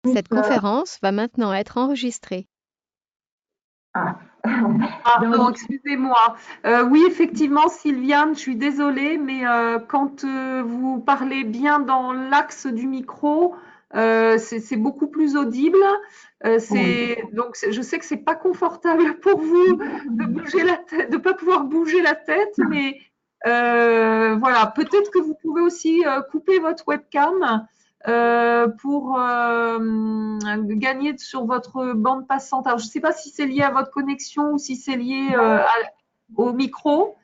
Cette conférence va maintenant être enregistrée. Ah. Pardon, excusez-moi. Oui, effectivement, Sylviane, je suis désolée, mais quand vous parlez bien dans l'axe du micro, c'est beaucoup plus audible. Oui. Donc, je sais que c'est pas confortable pour vous de bouger la tête, de pas pouvoir bouger la tête, mais voilà. Peut-être que vous pouvez aussi couper votre webcam pour gagner sur votre bande passante. Alors, je ne sais pas si c'est lié à votre connexion ou si c'est lié au micro.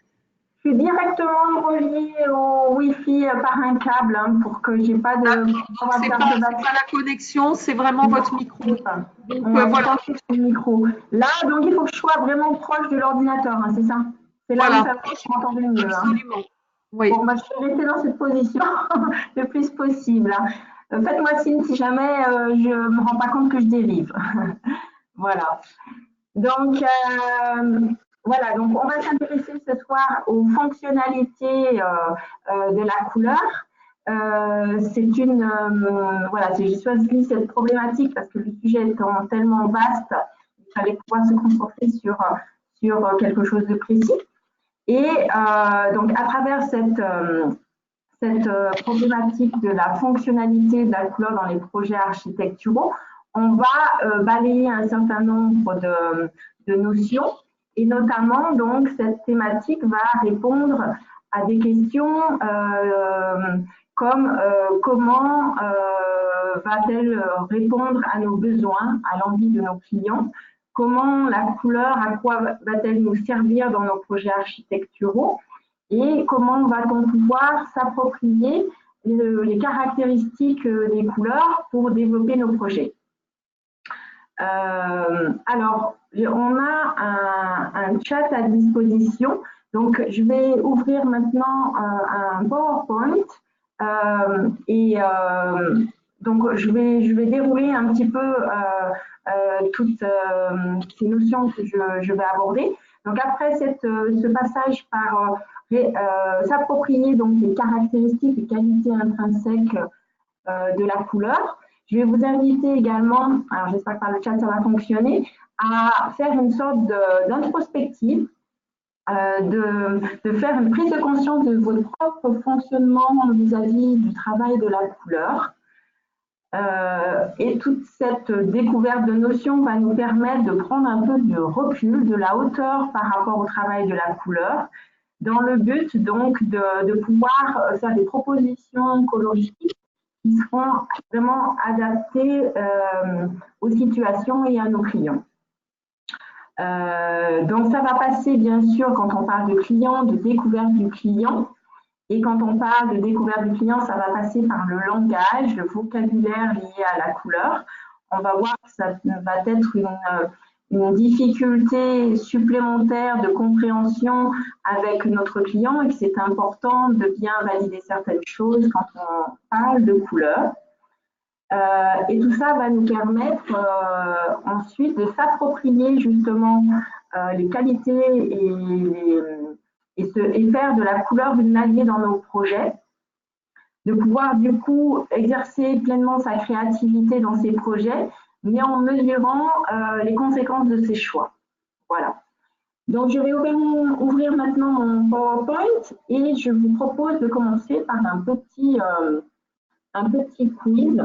Je suis directement reliée au Wi-Fi par un câble pour que j'ai pas de D'accord. Donc, c'est perturbation. pas la connexion, c'est vraiment Non, votre micro. c'est pas. Donc, Ouais, je voilà. pense que c'est le micro. Là, donc il faut que je sois vraiment proche de l'ordinateur, hein, c'est ça? C'est là où Voilà. ça va être entendu mieux. Hein. Absolument. Oui. Bon, bah, je vais rester dans cette position le plus possible. Hein. Faites-moi signe si jamais je me rends pas compte que je dérive. Voilà. Donc, voilà, donc on va s'intéresser ce soir aux fonctionnalités de la couleur. C'est une, voilà, j'ai choisi cette problématique parce que le sujet étant tellement vaste, il fallait pouvoir se concentrer sur quelque chose de précis. Et donc, à travers cette problématique de la fonctionnalité de la couleur dans les projets architecturaux, on va balayer un certain nombre de notions et notamment donc cette thématique va répondre à des questions comme comment va-t-elle répondre à nos besoins, à l'envie de nos clients, comment la couleur, à quoi va-t-elle nous servir dans nos projets architecturaux et comment va-t-on pouvoir s'approprier les caractéristiques des couleurs pour développer nos projets. Alors, on a un chat à disposition, donc je vais ouvrir maintenant un PowerPoint et donc je vais dérouler un petit peu toutes ces notions que je vais aborder. Donc après ce passage par s'approprier donc les caractéristiques et qualités intrinsèques de la couleur, je vais vous inviter également, alors j'espère que par le chat ça va fonctionner, à faire une sorte d'introspective, de faire une prise de conscience de votre propre fonctionnement vis-à-vis du travail de la couleur. Et toute cette découverte de notions va nous permettre de prendre un peu de recul, de la hauteur par rapport au travail de la couleur, dans le but donc de pouvoir faire des propositions coloristiques qui seront vraiment adaptées aux situations et à nos clients. Donc ça va passer bien sûr quand on parle de client, de découverte du client. Et quand on parle de découverte du client, ça va passer par le langage, le vocabulaire lié à la couleur. On va voir que ça va être une difficulté supplémentaire de compréhension avec notre client et que c'est important de bien valider certaines choses quand on parle de couleur. Et tout ça va nous permettre ensuite de s'approprier justement les qualités et faire de la couleur une alliée dans nos projets, de pouvoir du coup exercer pleinement sa créativité dans ses projets, mais en mesurant les conséquences de ses choix. Voilà. Donc je vais ouvrir maintenant mon PowerPoint et je vous propose de commencer par un petit quiz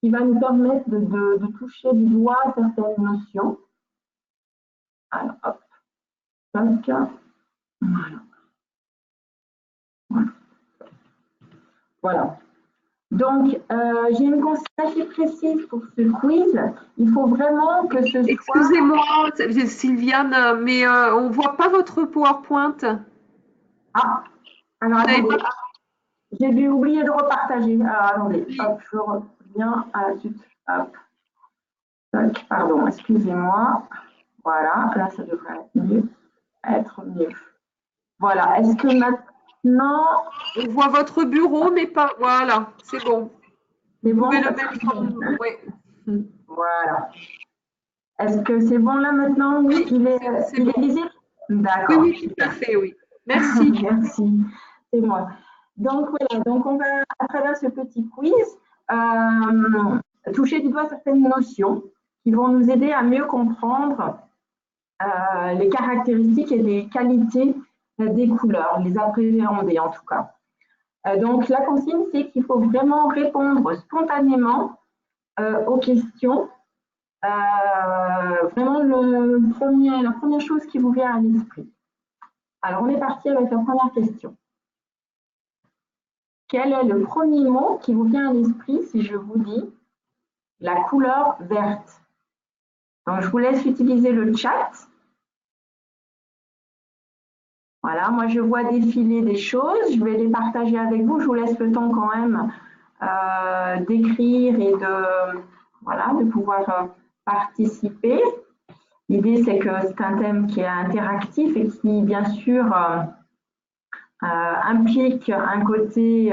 qui va nous permettre de toucher du doigt certaines notions. Alors, hop, tac, voilà. Voilà. Donc, j'ai une consigne assez précise pour ce quiz. Il faut vraiment que ce soit… Excusez-moi, Sylviane, mais on voit pas votre PowerPoint. Ah, alors attendez. J'ai dû oublier de repartager. Alors, attendez, hop, je reviens à la suite. Hop. Tac, pardon, excusez-moi. Voilà, là, ça devrait être mieux. Voilà, est-ce que maintenant… On voit votre bureau, mais pas. Voilà, c'est bon. C'est Vous bon, pouvez le mettre en. Oui. voilà. Est-ce que c'est bon là maintenant? Oui, il est visible? Oui, D'accord. oui, tout à fait, oui. Merci. Merci, c'est moi. Donc voilà, donc on va à travers ce petit quiz toucher du doigt certaines notions qui vont nous aider à mieux comprendre les caractéristiques et les qualités des couleurs, les appréhender en tout cas. Donc la consigne, c'est qu'il faut vraiment répondre spontanément aux questions. Vraiment la première chose qui vous vient à l'esprit. Alors on est parti avec la première question. Quel est le premier mot qui vous vient à l'esprit si je vous dis la couleur verte? Donc je vous laisse utiliser le chat. Voilà, moi je vois défiler des choses, je vais les partager avec vous. Je vous laisse le temps quand même d'écrire et de pouvoir participer. L'idée c'est que c'est un thème qui est interactif et qui bien sûr implique un côté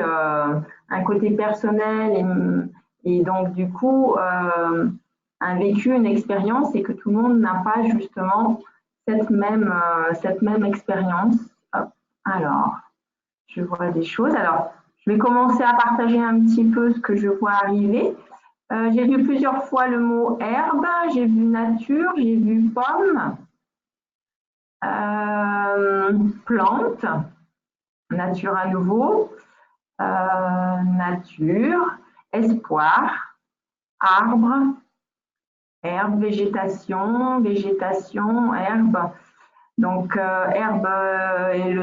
personnel et donc du coup un vécu, une expérience et que tout le monde n'a pas justement cette même expérience. Alors, je vois des choses. Alors, je vais commencer à partager un petit peu ce que je vois arriver. J'ai vu plusieurs fois le mot herbe, j'ai vu nature, j'ai vu pomme, plante, nature à nouveau, nature, espoir, arbre, herbe, végétation, herbe. Donc, herbe est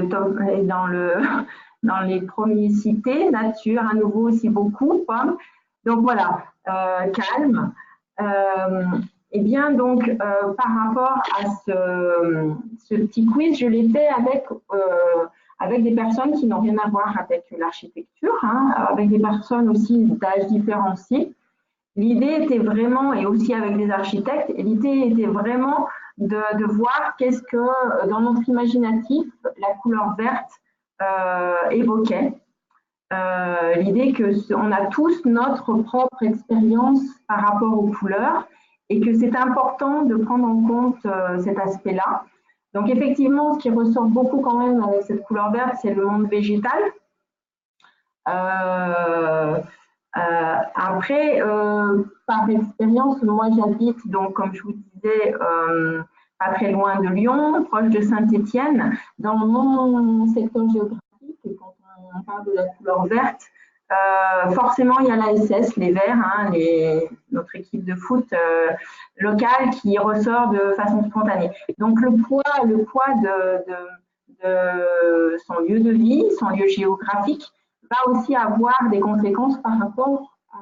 dans les premiers cités, nature à nouveau aussi beaucoup, pomme. Donc voilà, calme. Eh bien, donc, par rapport à ce petit quiz, je l'ai fait avec des personnes qui n'ont rien à voir avec l'architecture, hein, avec des personnes aussi d'âge différenciés. L'idée était vraiment, et aussi avec des architectes, l'idée était vraiment de voir qu'est-ce que, dans notre imaginatif, la couleur verte évoquait. L'idée qu'on a tous notre propre expérience par rapport aux couleurs et que c'est important de prendre en compte cet aspect-là. Donc effectivement, ce qui ressort beaucoup quand même avec cette couleur verte, c'est le monde végétal. Après, par expérience, moi j'habite, donc comme je vous disais, pas très loin de Lyon, proche de Saint-Étienne. Dans mon secteur géographique, et quand on parle de la couleur verte, forcément il y a l'ASS, les Verts, hein, notre équipe de foot locale qui ressort de façon spontanée. Donc le poids de son lieu de vie, son lieu géographique, va aussi avoir des conséquences par rapport à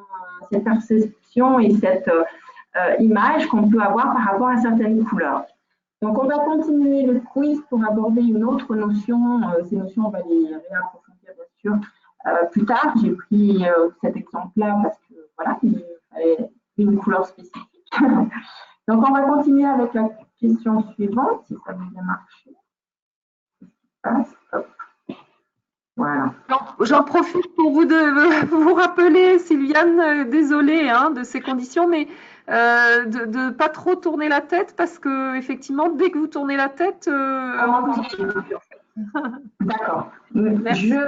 cette perception et cette image qu'on peut avoir par rapport à certaines couleurs. Donc, on va continuer le quiz pour aborder une autre notion. Ces notions, on va les réapprofondir, bien sûr, plus tard. J'ai pris cet exemple-là parce que, voilà, il fallait une couleur spécifique. Donc, on va continuer avec la question suivante, si ça vous a marché. Hop. Voilà. J'en profite pour vous rappeler, Sylviane, désolée hein, de ces conditions, mais de ne pas trop tourner la tête parce que effectivement, dès que vous tournez la tête, D'accord. J'essaie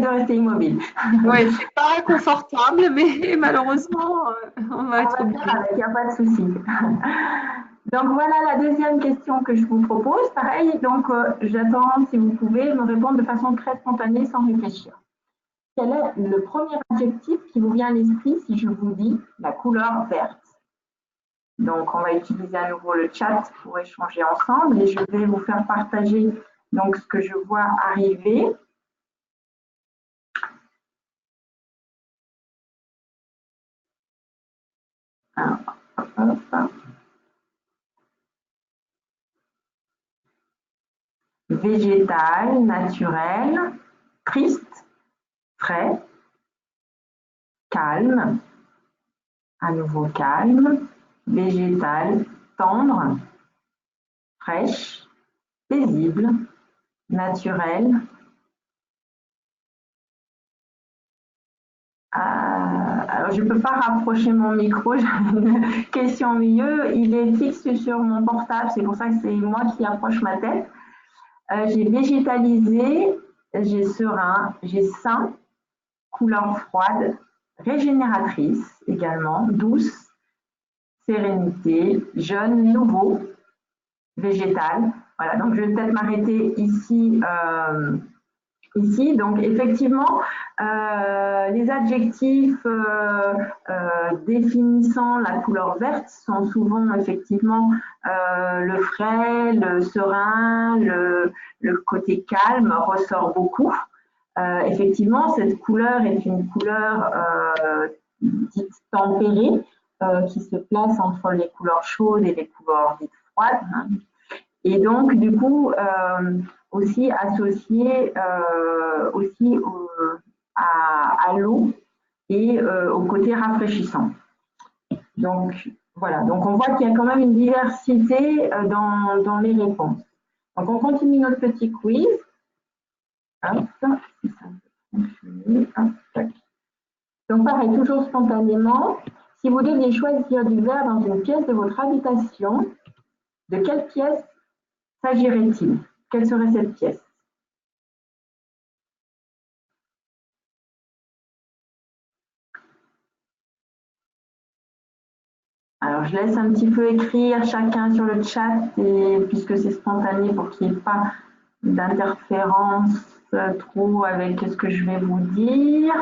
de rester immobile. Oui, c'est pas confortable, mais malheureusement, on va être obligé. Il n'y a pas de souci. Donc voilà la deuxième question que je vous propose. Pareil, donc j'attends si vous pouvez me répondre de façon très spontanée sans réfléchir. Quel est le premier adjectif qui vous vient à l'esprit si je vous dis la couleur verte? Donc on va utiliser à nouveau le chat pour échanger ensemble et je vais vous faire partager donc ce que je vois arriver. Alors, hop. Végétal, naturel, triste, frais, calme, à nouveau calme, végétal, tendre, fraîche, paisible, naturel. Alors, je ne peux pas rapprocher mon micro, j'ai une question au milieu. Il est fixe sur mon portable, c'est pour ça que c'est moi qui approche ma tête. J'ai végétalisé, j'ai serein, j'ai sain, couleur froide, régénératrice également, douce, sérénité, jeune, nouveau, végétal. Voilà, donc je vais peut-être m'arrêter ici. Ici, donc effectivement, les adjectifs définissant la couleur verte sont souvent effectivement le frais, le serein, le côté calme ressort beaucoup. Effectivement, cette couleur est une couleur dite tempérée qui se place entre les couleurs chaudes et les couleurs dites froides. Et donc, du coup, aussi associé aussi à l'eau et au côté rafraîchissant. Donc, voilà. Donc, on voit qu'il y a quand même une diversité dans les réponses. Donc, on continue notre petit quiz. Hop, si ça fonctionne. Hop, tac. Donc, pareil, toujours spontanément. Si vous deviez choisir du verre dans une pièce de votre habitation, de quelle pièce s'agirait-il? Quelle serait cette pièce? Alors, je laisse un petit peu écrire chacun sur le chat, et, puisque c'est spontané pour qu'il n'y ait pas d'interférence trop avec ce que je vais vous dire.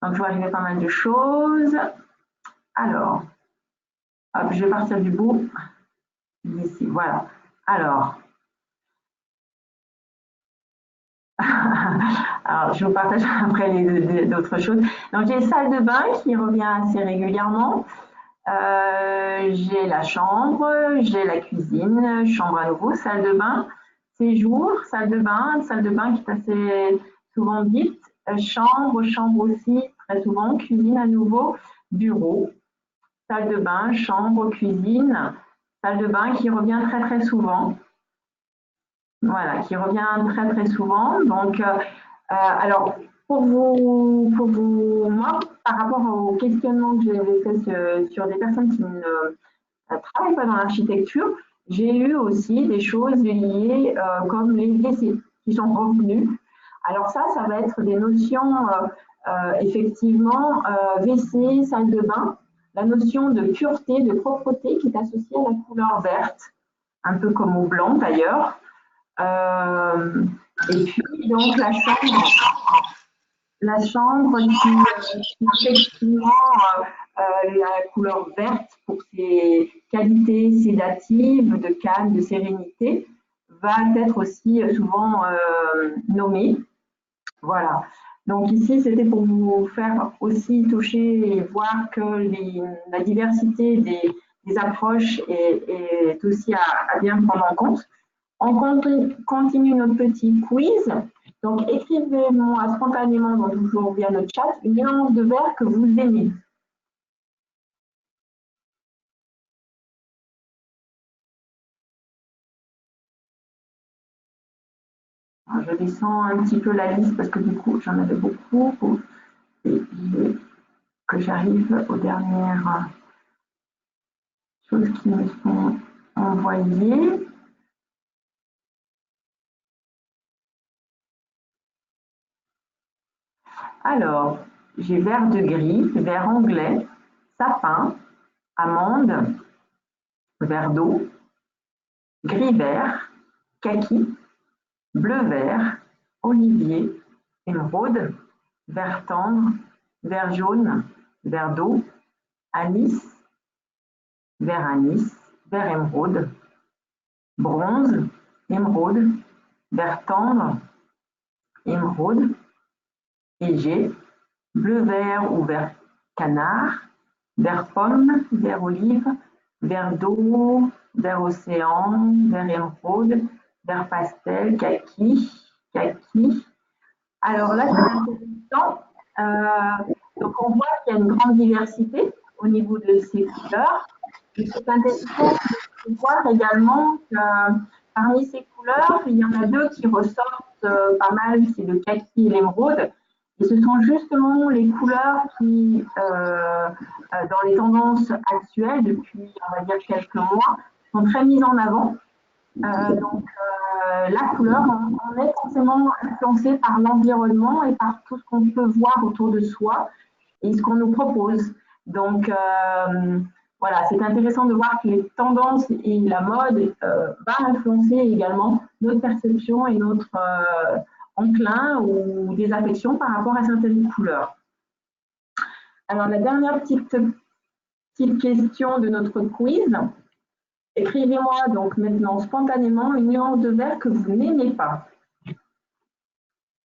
Donc, je vois arriver pas mal de choses. Alors, hop, je vais partir du bout. D'ici, voilà. Alors, alors, je vous partage après d'autres choses. Donc, j'ai salle de bain qui revient assez régulièrement. J'ai la chambre, j'ai la cuisine, chambre à nouveau, salle de bain, séjour, salle de bain qui est assez souvent dite, chambre aussi très souvent, cuisine à nouveau, bureau, salle de bain, chambre, cuisine, salle de bain qui revient très souvent. Voilà, qui revient très souvent. Donc, alors, moi, par rapport au questionnement que j'avais fait sur des personnes qui ne travaillent pas dans l'architecture, j'ai eu aussi des choses liées comme les WC qui sont revenus. Alors ça va être des notions, effectivement, WC, salle de bain, la notion de pureté, de propreté qui est associée à la couleur verte, un peu comme au blanc d'ailleurs. Et puis, donc, la chambre qui effectivement, la couleur verte pour ses qualités sédatives, de calme, de sérénité, va être aussi souvent nommée. Voilà. Donc ici, c'était pour vous faire aussi toucher et voir que la diversité des approches est aussi à bien prendre en compte. On continue notre petit quiz. Donc, écrivez-moi spontanément, donc toujours via le chat, une mélange de verre que vous aimez. Alors, je descends un petit peu la liste parce que du coup, j'en avais beaucoup. Et que j'arrive aux dernières choses qui me sont envoyées. Alors, j'ai vert de gris, vert anglais, sapin, amande, vert d'eau, gris-vert, kaki, bleu-vert, olivier, émeraude, vert tendre, vert jaune, vert d'eau, anis, vert anis, vert émeraude, bronze, émeraude, vert tendre, émeraude, égée, bleu-vert ou vert canard, vert pomme, vert olive, vert d'eau, vert océan, vert émeraude, vert pastel, kaki. Alors là, c'est intéressant. Donc on voit qu'il y a une grande diversité au niveau de ces couleurs. Et c'est intéressant de voir également que parmi ces couleurs, il y en a deux qui ressortent pas mal, c'est le kaki et l'émeraude. Et ce sont justement les couleurs qui, dans les tendances actuelles, depuis, on va dire, quelques mois, sont très mises en avant. Donc, la couleur, on est forcément influencé par l'environnement et par tout ce qu'on peut voir autour de soi. et ce qu'on nous propose. Donc, voilà, c'est intéressant de voir que les tendances et la mode va influencer également notre perception et notre enclin ou désaffection par rapport à certaines couleurs. Alors, la dernière petite question de notre quiz. Écrivez-moi donc maintenant spontanément une nuance de vert que vous n'aimez pas.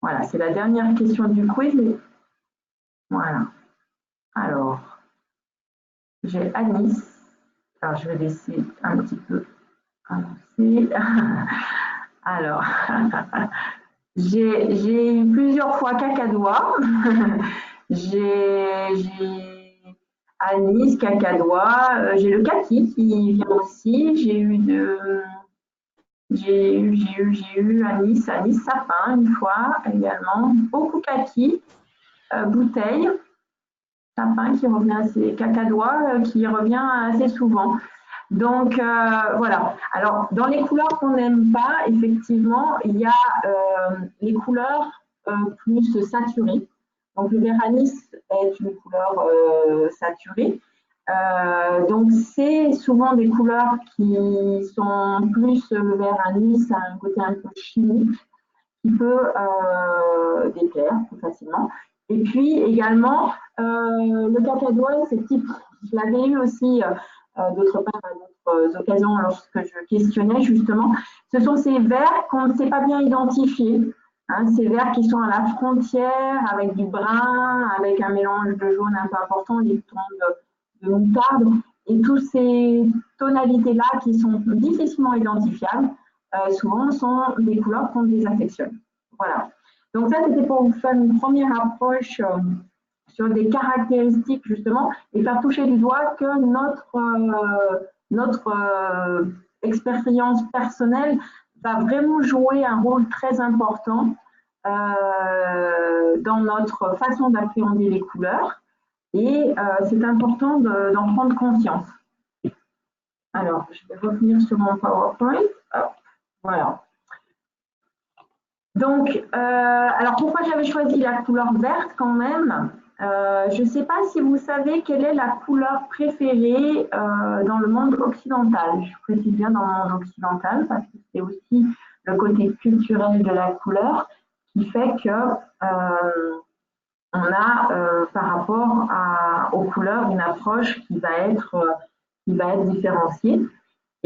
Voilà, c'est la dernière question du quiz. Voilà. Alors, j'ai Anis. Alors, je vais laisser un petit peu avancer. Alors, j'ai eu plusieurs fois cacadois. J'ai Anis, cacadois. J'ai le kaki qui vient aussi. J'ai eu Anis sapin une fois également. Beaucoup kaki, bouteille. Sapin qui revient assez, cacadois qui revient assez souvent. Donc voilà. Alors dans les couleurs qu'on n'aime pas, effectivement, il y a les couleurs plus saturées. Donc le vert anis est une couleur saturée. Donc c'est souvent des couleurs qui sont plus le vert anis, a un côté un peu chimique qui peut déplaire plus facilement. Et puis également, le cacadois, c'est type, je l'avais eu aussi d'autre part à d'autres occasions lorsque je questionnais justement, ce sont ces verts qu'on ne sait pas bien identifier. Hein, ces verts qui sont à la frontière avec du brun, avec un mélange de jaune un peu important, des tons de moutarde, et toutes ces tonalités-là qui sont difficilement identifiables, souvent sont des couleurs qu'on désaffectionne. Voilà. Donc ça, c'était pour vous faire une première approche sur des caractéristiques justement et faire toucher du doigt que notre expérience personnelle va vraiment jouer un rôle très important dans notre façon d'appréhender les couleurs et c'est important d'en prendre conscience. Alors, je vais revenir sur mon PowerPoint. Hop, voilà. Donc, alors pourquoi j'avais choisi la couleur verte quand même? Je ne sais pas si vous savez quelle est la couleur préférée dans le monde occidental. Je précise bien dans le monde occidental parce que c'est aussi le côté culturel de la couleur qui fait que on a par rapport aux couleurs une approche qui va être différenciée.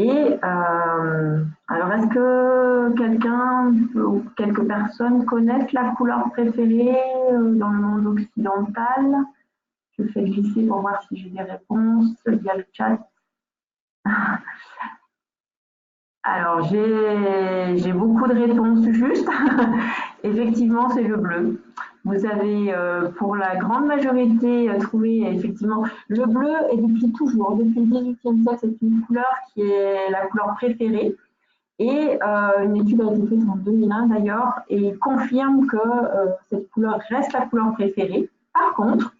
Et alors, est-ce que quelqu'un ou quelques personnes connaissent la couleur préférée dans le monde occidental? Je fais glisser pour voir si j'ai des réponses via le chat. Alors, j'ai beaucoup de réponses justes. Effectivement, c'est le bleu. Vous avez, pour la grande majorité, trouvé effectivement le bleu et depuis toujours, depuis le XVIIIe siècle, c'est une couleur qui est la couleur préférée. Et une étude a été faite en 2001 d'ailleurs et confirme que cette couleur reste la couleur préférée. Par contre,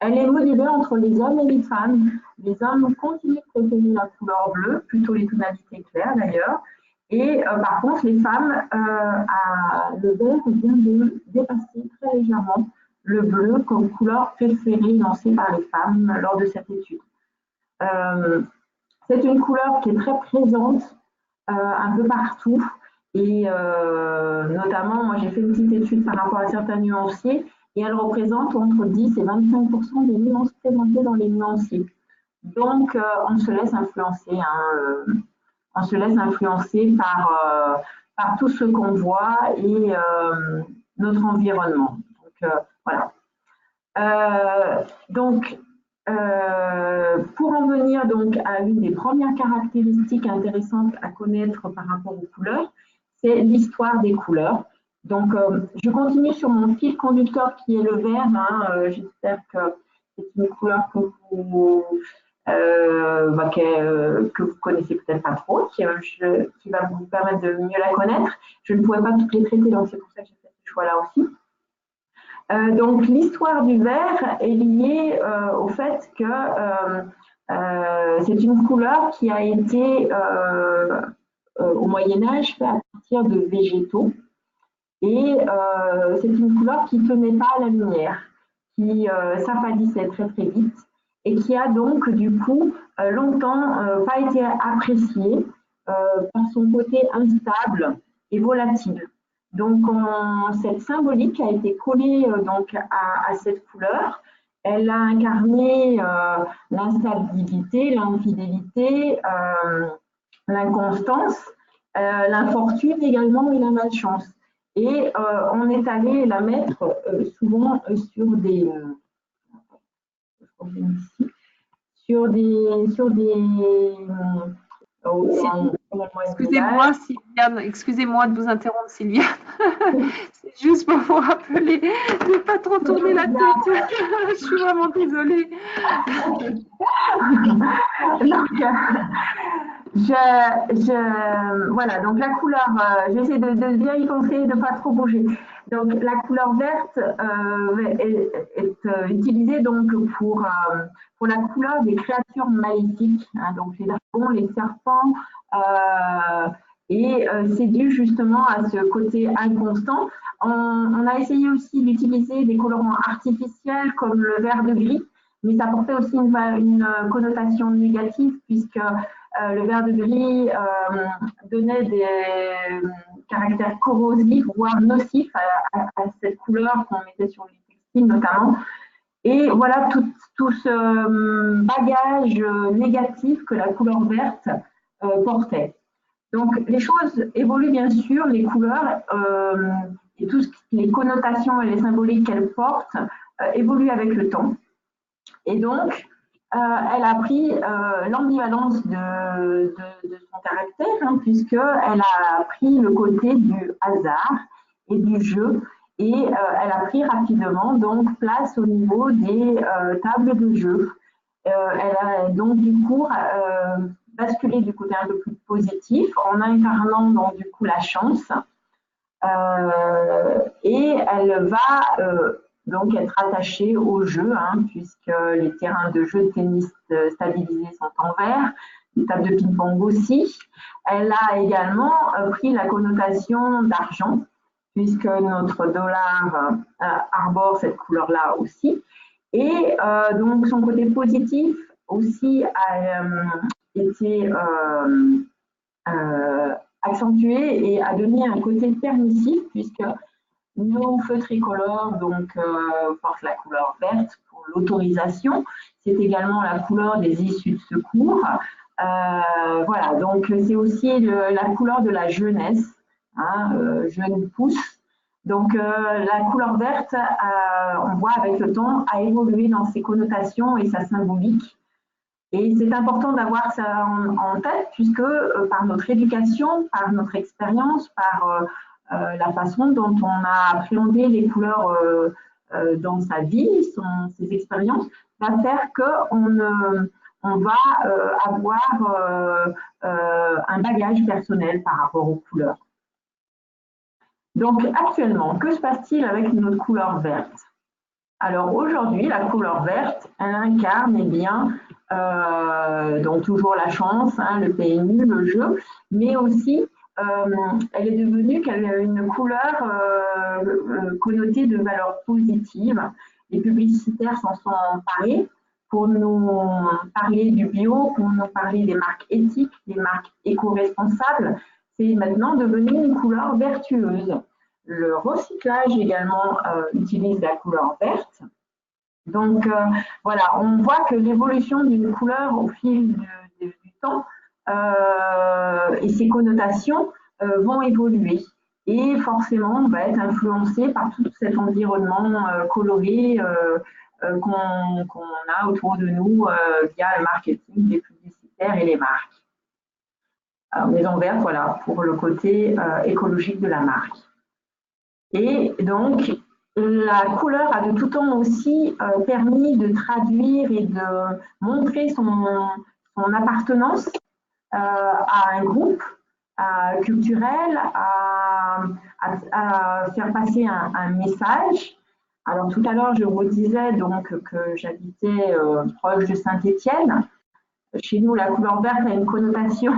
elle est modulée entre les hommes et les femmes. Les hommes continuent de préférer la couleur bleue, plutôt les tonalités claires d'ailleurs. Et par contre, les femmes, le vert vient de dépasser très légèrement le bleu comme couleur préférée lancée par les femmes lors de cette étude. C'est une couleur qui est très présente un peu partout. Et notamment, moi j'ai fait une petite étude par rapport à certains nuanciers et elle représente entre 10 et 25% des nuances présentées dans les nuanciers. Donc, on se laisse influencer. Hein, on se laisse influencer par tout ce qu'on voit et notre environnement. Donc, voilà. Pour en venir donc à une des premières caractéristiques intéressantes à connaître par rapport aux couleurs, c'est l'histoire des couleurs. Donc, je continue sur mon fil conducteur qui est le vert. Hein, j'espère que c'est une couleur que vous connaissez peut-être pas trop, qui va vous permettre de mieux la connaître. Je ne pouvais pas toutes les traiter, donc c'est pour ça que j'ai fait ce choix-là aussi. Donc, l'histoire du vert est liée au fait que c'est une couleur qui a été, au Moyen-Âge, faite à partir de végétaux. Et c'est une couleur qui ne tenait pas à la lumière, qui s'affadissait très très vite et qui a donc du coup longtemps pas été apprécié par son côté instable et volatile. Donc cette symbolique a été collée donc à cette couleur. Elle a incarné l'instabilité, l'infidélité, l'inconstance, l'infortune également et la malchance. Et on est allé la mettre souvent sur des excusez-moi, Sylviane, excusez-moi de vous interrompre, Sylviane. C'est juste pour vous rappeler de ne pas trop tourner la tête. Je suis vraiment désolée. Voilà, donc la couleur, j'essaie de bien y penser, de ne pas trop bouger. Donc la couleur verte est utilisée donc pour la couleur des créatures maléfiques, hein, donc les dragons, les serpents, et c'est dû justement à ce côté inconstant. On a essayé aussi d'utiliser des colorants artificiels comme le vert de gris, mais ça portait aussi une connotation négative puisque le vert de gris donnait des caractères corrosifs, voire nocifs à cette couleur qu'on mettait sur les textiles notamment. Et voilà tout ce bagage négatif que la couleur verte portait. Donc les choses évoluent bien sûr, les couleurs et les connotations et les symboliques qu'elles portent évoluent avec le temps. Et donc, elle a pris l'ambivalence de son caractère, hein, puisqu'elle a pris le côté du hasard et du jeu, et elle a pris rapidement donc place au niveau des tables de jeu. Elle a donc du coup basculé du côté un peu plus positif en incarnant donc du coup la chance, et elle va donc être attachée au jeu, hein, puisque les terrains de jeu de tennis stabilisés sont en vert, les tables de ping-pong aussi. Elle a également pris la connotation d'argent, puisque notre dollar arbore cette couleur-là aussi. Et donc son côté positif aussi a été accentué et a donné un côté permissif, puisque nos feux tricolores donc, portent la couleur verte pour l'autorisation. C'est également la couleur des issues de secours. Voilà, donc c'est aussi la couleur de la jeunesse, hein, jeune pousse. Donc la couleur verte, on voit avec le temps, a évolué dans ses connotations et sa symbolique. Et c'est important d'avoir ça en tête, puisque par notre éducation, par notre expérience, par la façon dont on a appréhendé les couleurs dans sa vie, ses expériences, va faire qu'on va avoir un bagage personnel par rapport aux couleurs. Donc actuellement, que se passe-t-il avec notre couleur verte? Alors aujourd'hui, la couleur verte, elle incarne eh bien, donc toujours la chance, hein, le PMU, le jeu, mais aussi elle est devenue une couleur connotée de valeurs positives. Les publicitaires s'en sont emparés pour nous parler du bio, pour nous parler des marques éthiques, des marques éco-responsables. C'est maintenant devenu une couleur vertueuse. Le recyclage également utilise la couleur verte. Donc voilà, on voit que l'évolution d'une couleur au fil du temps et ses connotations vont évoluer. Et forcément, on va être influencé par tout cet environnement coloré qu'on a autour de nous via le marketing, les publicitaires et les marques. Maison verte, voilà, pour le côté écologique de la marque. Et donc, la couleur a de tout temps aussi permis de traduire et de montrer son appartenance à un groupe culturel, à faire passer un message. Alors tout à l'heure, je vous disais donc que j'habitais proche de Saint-Étienne. Chez nous, la couleur verte a une connotation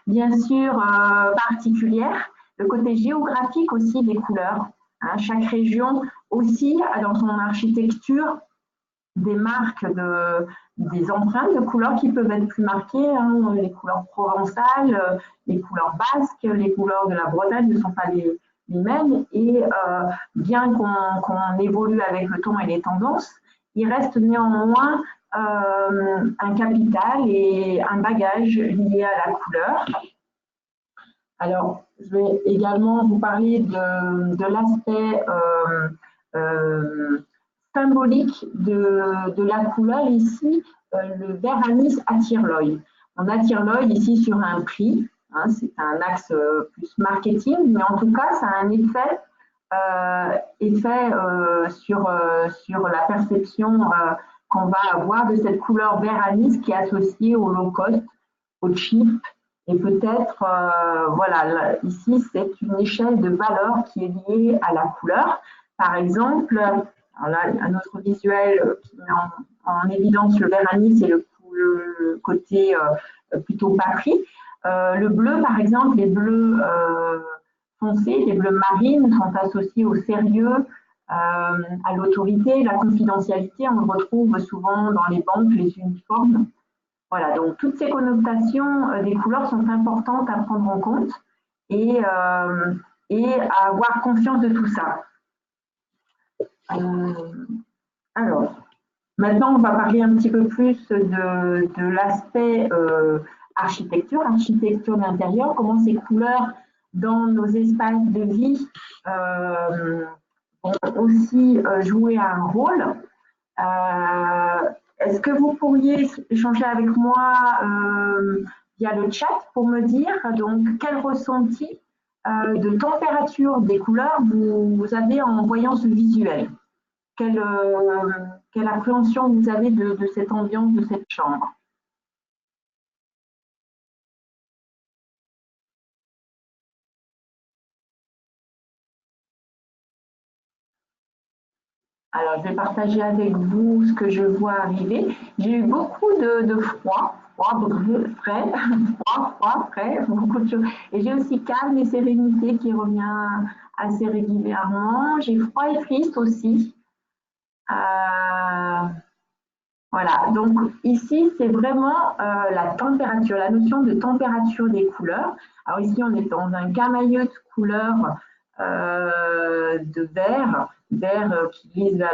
bien sûr particulière. Le côté géographique aussi des couleurs, Hein. Chaque région aussi a dans son architecture des marques, des empreintes de couleurs qui peuvent être plus marquées. Hein. Les couleurs provençales, les couleurs basques, les couleurs de la Bretagne ne sont pas les mêmes. Et bien qu'on évolue avec le temps et les tendances, il reste néanmoins un capital et un bagage lié à la couleur. Alors, je vais également vous parler de l'aspect symbolique de la couleur. Ici, le vert anis attire l'œil. On attire l'œil ici sur un prix. Hein, c'est un axe plus marketing, mais en tout cas, ça a un effet sur la perception qu'on va avoir de cette couleur vert anis qui est associée au low cost, au cheap. Et peut-être, voilà, ici, c'est une échelle de valeur qui est liée à la couleur. Par exemple, alors là, un autre visuel qui met en évidence le vert anis et le côté plutôt bas prix. Le bleu, par exemple, les bleus foncés, les bleus marines sont associés au sérieux, à l'autorité, la confidentialité. On le retrouve souvent dans les banques, les uniformes. Voilà, donc toutes ces connotations des couleurs sont importantes à prendre en compte et à avoir conscience de tout ça. Alors, maintenant, on va parler un petit peu plus de l'aspect architecture d'intérieur, comment ces couleurs dans nos espaces de vie vont aussi jouer un rôle. Est-ce que vous pourriez échanger avec moi via le chat pour me dire donc quel ressenti de température des couleurs vous avez en voyant ce visuel? Quelle appréhension vous avez de cette ambiance, de cette chambre? Alors, je vais partager avec vous ce que je vois arriver. J'ai eu beaucoup de froid, frais, frais, beaucoup de choses. Et j'ai aussi calme et sérénité qui revient assez régulièrement. J'ai froid et triste aussi. Voilà, donc ici, c'est vraiment la température, la notion de température des couleurs. Alors ici, on est dans un gamailleux de couleurs de vert qui vise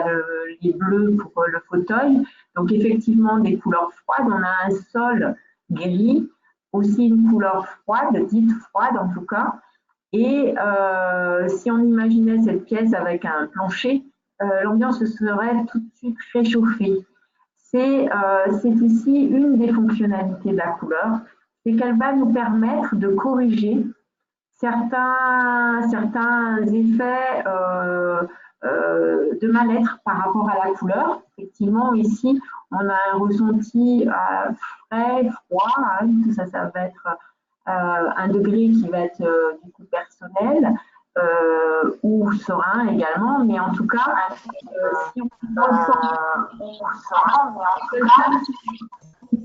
les bleus pour le fauteuil. Donc effectivement, des couleurs froides. On a un sol gris, aussi une couleur froide, dite froide en tout cas. Et si on imaginait cette pièce avec un plancher, l'ambiance serait tout de suite réchauffée. C'est ici une des fonctionnalités de la couleur, c'est qu'elle va nous permettre de corriger certains effets de mal-être par rapport à la couleur. Effectivement, ici, on a un ressenti frais, froid, hein, ça va être un degré qui va être du coup personnel ou serein également, mais en tout cas, si on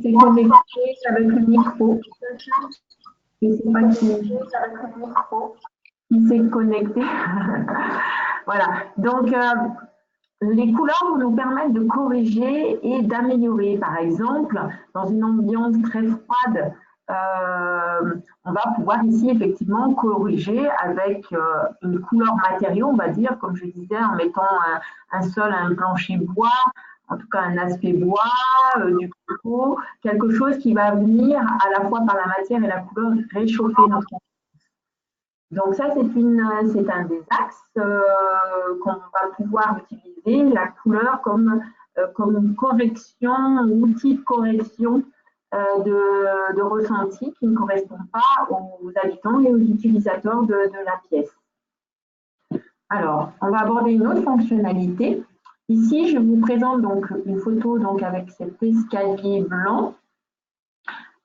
s'est connecté avec le micro, je ne sais pas qui s'est connecté. Voilà, donc les couleurs vont nous permettre de corriger et d'améliorer. Par exemple, dans une ambiance très froide, on va pouvoir ici effectivement corriger avec une couleur matériau, on va dire, comme je disais, en mettant un sol, un plancher bois, en tout cas un aspect bois, du coco, quelque chose qui va venir à la fois par la matière et la couleur réchauffer notre ambiance. Donc ça, c'est un des axes qu'on va pouvoir utiliser, la couleur comme correction, outil de correction de ressenti qui ne correspond pas aux habitants et aux utilisateurs de la pièce. Alors, on va aborder une autre fonctionnalité. Ici, je vous présente donc une photo donc, avec cet escalier blanc.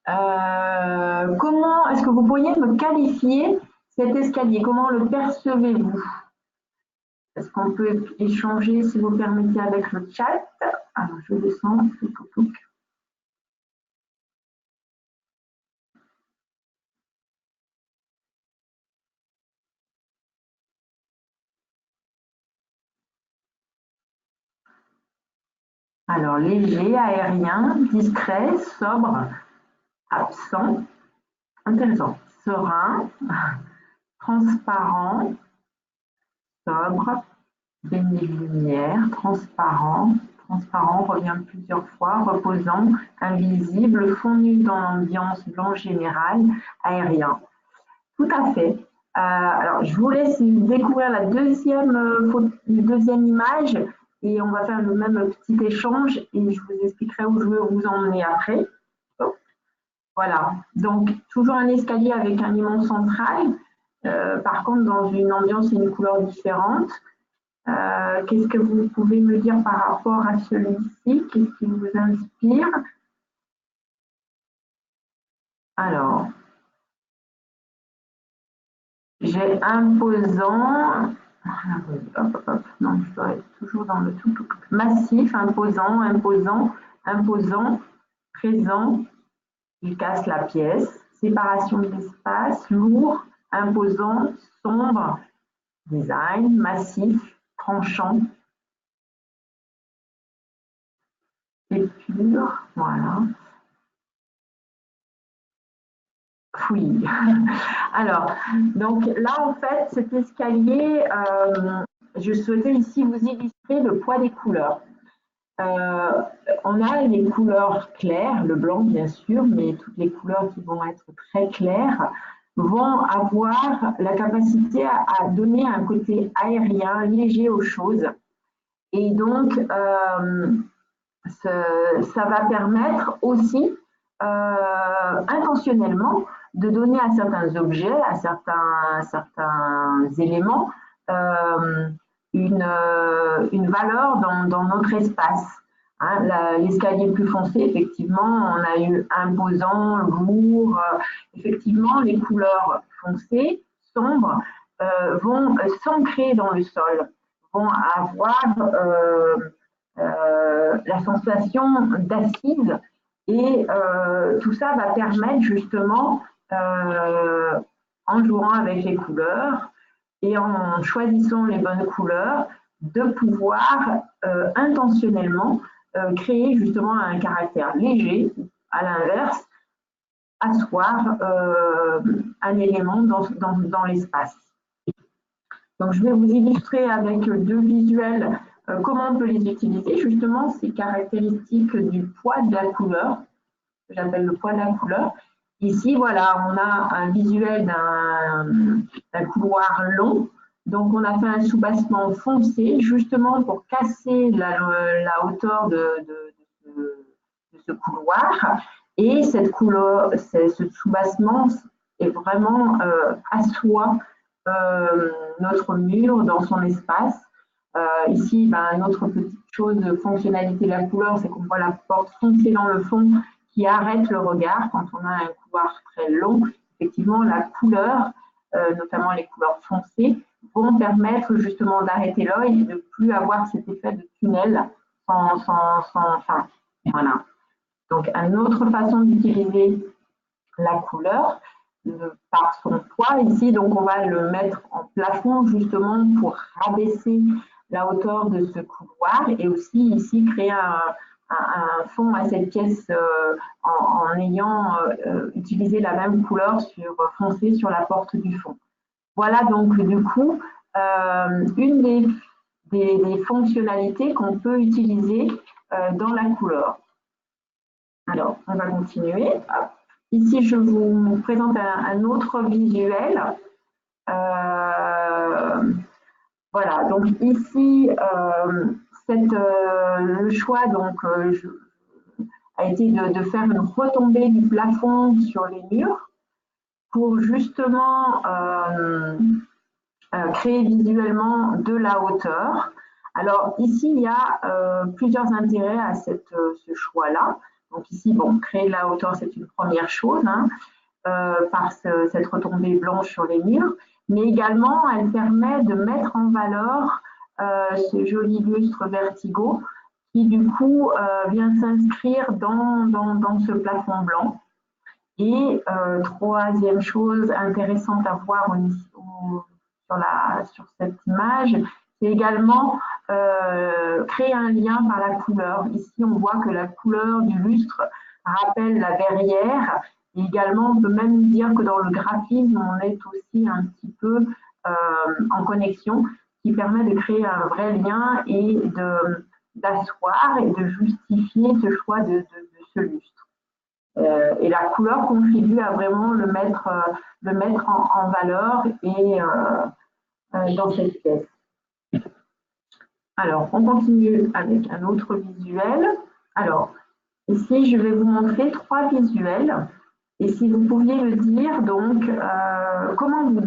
Comment est-ce que vous pourriez me qualifier cet escalier? Comment le percevez-vous? Est-ce qu'on peut échanger, si vous permettez, avec le chat? Alors, je descends. Alors, léger, aérien, discret, sobre, absent, intéressant, serein, transparent, sobre, baigné de lumière, transparent, transparent revient plusieurs fois, reposant, invisible, fondu dans l'ambiance blanche générale, aérien. Tout à fait. Alors, je vous laisse découvrir la deuxième image et on va faire le même petit échange et je vous expliquerai où je veux vous emmener après. Voilà, donc toujours un escalier avec un immense central, par contre dans une ambiance et une couleur différente. Qu'est-ce que vous pouvez me dire par rapport à celui-ci? Qu'est-ce qui vous inspire? Alors, j'ai imposant, non, je dois être toujours dans le tout, massif, imposant, imposant, imposant, présent, il casse la pièce, séparation de l'espace, lourd, imposant, sombre, design, massif, tranchant, épure, voilà. Oui. Alors, donc là, en fait, cet escalier, je souhaitais ici vous illustrer le poids des couleurs. On a les couleurs claires, le blanc bien sûr, mais toutes les couleurs qui vont être très claires vont avoir la capacité à donner un côté aérien, léger aux choses. Et donc, ça va permettre aussi intentionnellement de donner à certains objets, à certains éléments, une valeur dans notre espace. Hein, l'escalier plus foncé, effectivement, on a eu imposant, lourd. Effectivement, les couleurs foncées, sombres, vont s'ancrer dans le sol, vont avoir la sensation d'assise et tout ça va permettre justement, en jouant avec les couleurs et en choisissant les bonnes couleurs, de pouvoir intentionnellement créer justement un caractère léger, à l'inverse, asseoir un élément dans l'espace. Donc, je vais vous illustrer avec deux visuels comment on peut les utiliser, justement, ces caractéristiques du poids de la couleur, que j'appelle le poids de la couleur. Ici, voilà, on a un visuel d'un couloir long. Donc, on a fait un soubassement foncé, justement pour casser la hauteur de ce couloir. Et cette couleur, ce soubassement est vraiment assoit notre mur dans son espace. Ici, une autre petite chose de fonctionnalité de la couleur, c'est qu'on voit la porte foncée dans le fond qui arrête le regard quand on a un couloir très long. Effectivement, la couleur, notamment les couleurs foncées, vont permettre justement d'arrêter l'œil et de ne plus avoir cet effet de tunnel sans fin. Voilà. Donc, une autre façon d'utiliser la couleur, par son poids ici, donc on va le mettre en plafond justement pour rabaisser la hauteur de ce couloir et aussi ici créer un fond à cette pièce en ayant utilisé la même couleur foncée sur la porte du fond. Voilà donc du coup une des fonctionnalités qu'on peut utiliser dans la couleur. Alors, on va continuer. Ici, je vous présente un autre visuel. Voilà, donc ici, le choix donc, a été de faire une retombée du plafond sur les murs pour justement créer visuellement de la hauteur. Alors ici, il y a plusieurs intérêts à ce choix-là. Donc ici, bon, créer de la hauteur, c'est une première chose, hein, par cette retombée blanche sur les murs, mais également, elle permet de mettre en valeur ce joli lustre vertigo qui, du coup, vient s'inscrire dans ce plafond blanc. Et troisième chose intéressante à voir sur cette image, C'est également créer un lien par la couleur. Ici, on voit que la couleur du lustre rappelle la verrière. Et également, on peut même dire que dans le graphisme, on est aussi un petit peu en connexion, qui permet de créer un vrai lien et d'asseoir et de justifier ce choix de ce lustre. Et la couleur contribue à vraiment le mettre en valeur et dans cette pièce. Alors, on continue avec un autre visuel. Alors, ici, je vais vous montrer 3 visuels. Et si vous pouviez me dire, donc, comment vous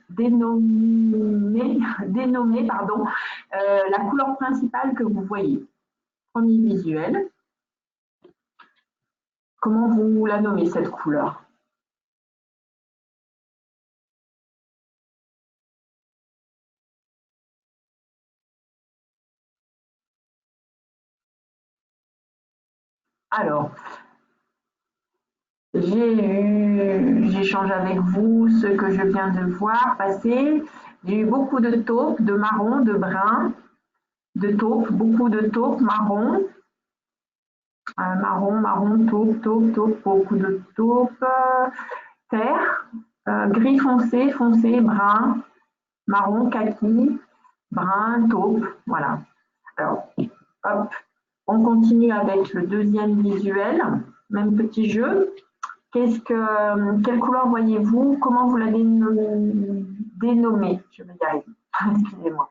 dénommez la couleur principale que vous voyez. Premier visuel. Comment vous la nommez, cette couleur? Alors, j'échange avec vous ce que je viens de voir passer. J'ai eu beaucoup de taupes, de marron, de brun, de taupes, beaucoup de taupes, marron, marron, taupe, beaucoup de taupes, terre, gris foncé, brun, marron, kaki, brun, taupe, voilà. Alors, hop, on continue avec le deuxième visuel, même petit jeu. Quelle couleur voyez-vous? Comment vous la dénommez? Je vais y arriver, excusez-moi.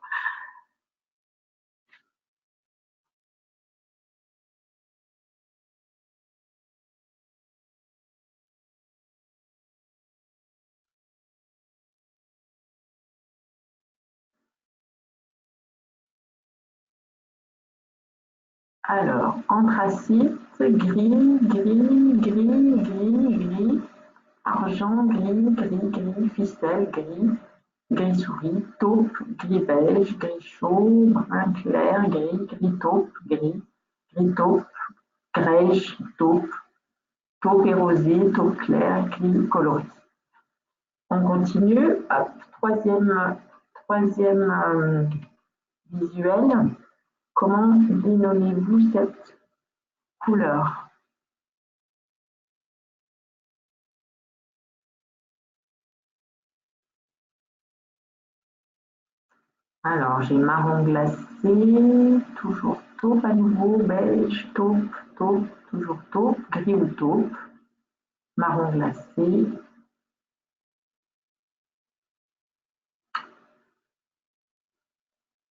Alors, anthracite, gris, argent, gris, ficelle, gris souris, taupe, gris beige, gris chaud, brun clair, gris taupe, gris taupe, grège, taupe érosée, taupe claire, gris coloré. On continue. Hop, troisième visuel. Comment dénommez-vous cette couleur? Alors, j'ai marron glacé, toujours taupe à nouveau, beige, taupe, toujours taupe, gris ou taupe, marron glacé,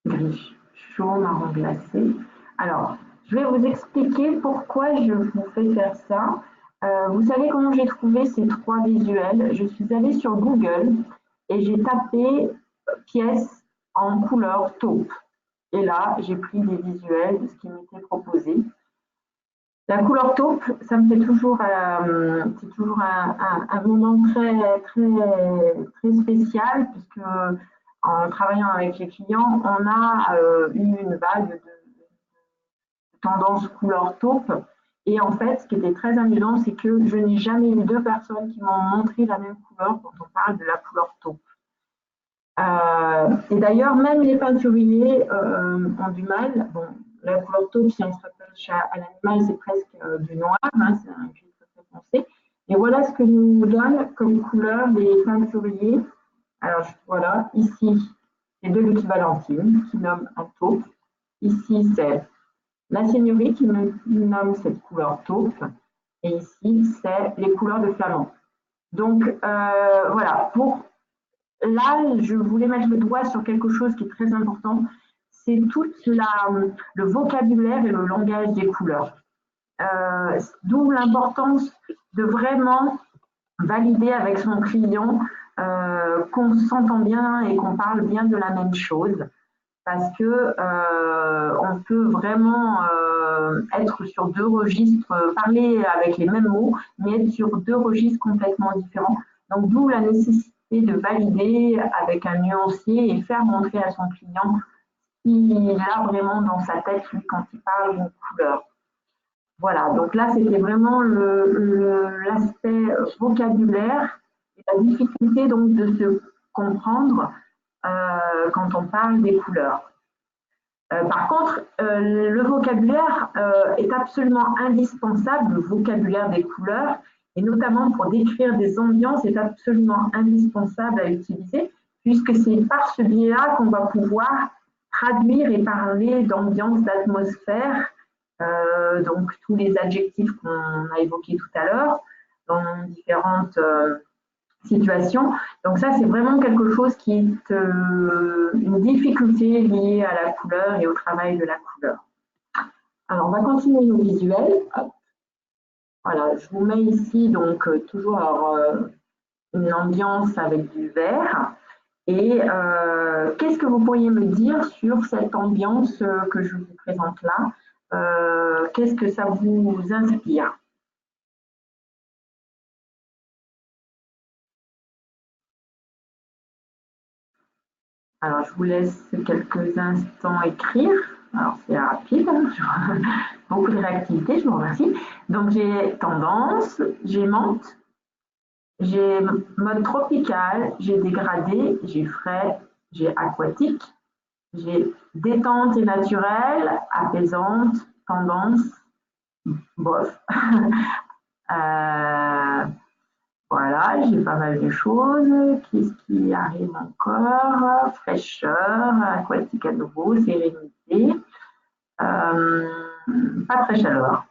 gris chaud, marron glacé. Alors, je vais vous expliquer pourquoi je vous fais faire ça. Vous savez comment j'ai trouvé ces 3 visuels? Je suis allée sur Google et j'ai tapé pièces en couleur taupe. Et là, j'ai pris des visuels de ce qui m'était proposé. La couleur taupe, ça me fait toujours, c'est toujours un moment très spécial, puisque en travaillant avec les clients, on a eu une vague de tendance couleur taupe. Et en fait, ce qui était très amusant, c'est que je n'ai jamais eu 2 personnes qui m'ont montré la même couleur quand on parle de la couleur taupe. Et d'ailleurs, même les peinturiers ont du mal. Bon, la couleur taupe, si on se rattache à l'animal, c'est presque du noir, hein, c'est un gris très foncé. Et voilà ce que nous donnent comme couleur les peinturiers. Alors voilà, ici, c'est de Lucky Valentine qui nomme un taupe. Ici, c'est la Seigneurie qui nomme cette couleur taupe. Et ici, c'est les couleurs de flamand. Donc voilà, là, je voulais mettre le doigt sur quelque chose qui est très important, c'est tout le vocabulaire et le langage des couleurs. D'où l'importance de vraiment valider avec son client qu'on s'entend bien et qu'on parle bien de la même chose, parce que on peut vraiment être sur 2 registres, parler avec les mêmes mots, mais être sur 2 registres complètement différents. Donc, d'où la nécessité de valider avec un nuancier et faire montrer à son client ce qu'il a vraiment dans sa tête, lui, quand il parle d'une couleur. Voilà, donc là, c'était vraiment l'aspect vocabulaire et la difficulté donc de se comprendre quand on parle des couleurs. Par contre, le vocabulaire est absolument indispensable, le vocabulaire des couleurs, et notamment pour décrire des ambiances, est absolument indispensable à utiliser, puisque c'est par ce biais-là qu'on va pouvoir traduire et parler d'ambiance, d'atmosphère, donc tous les adjectifs qu'on a évoqués tout à l'heure, dans différentes situation. Donc ça, c'est vraiment quelque chose qui est une difficulté liée à la couleur et au travail de la couleur. Alors, on va continuer nos visuels. Hop. Voilà, je vous mets ici donc toujours une ambiance avec du vert. Et qu'est-ce que vous pourriez me dire sur cette ambiance que je vous présente là? Qu'est-ce que ça vous inspire? Alors, je vous laisse quelques instants écrire. Alors, c'est rapide, hein. Beaucoup de réactivité, je vous remercie. Donc, j'ai tendance, j'ai menthe, j'ai mode tropical, j'ai dégradé, j'ai frais, j'ai aquatique, j'ai détente et naturelle, apaisante, tendance, bof. Voilà, j'ai pas mal de choses. Qu'est-ce qui arrive encore? Fraîcheur, aquatique à nouveau, sérénité. Pas très chaleur.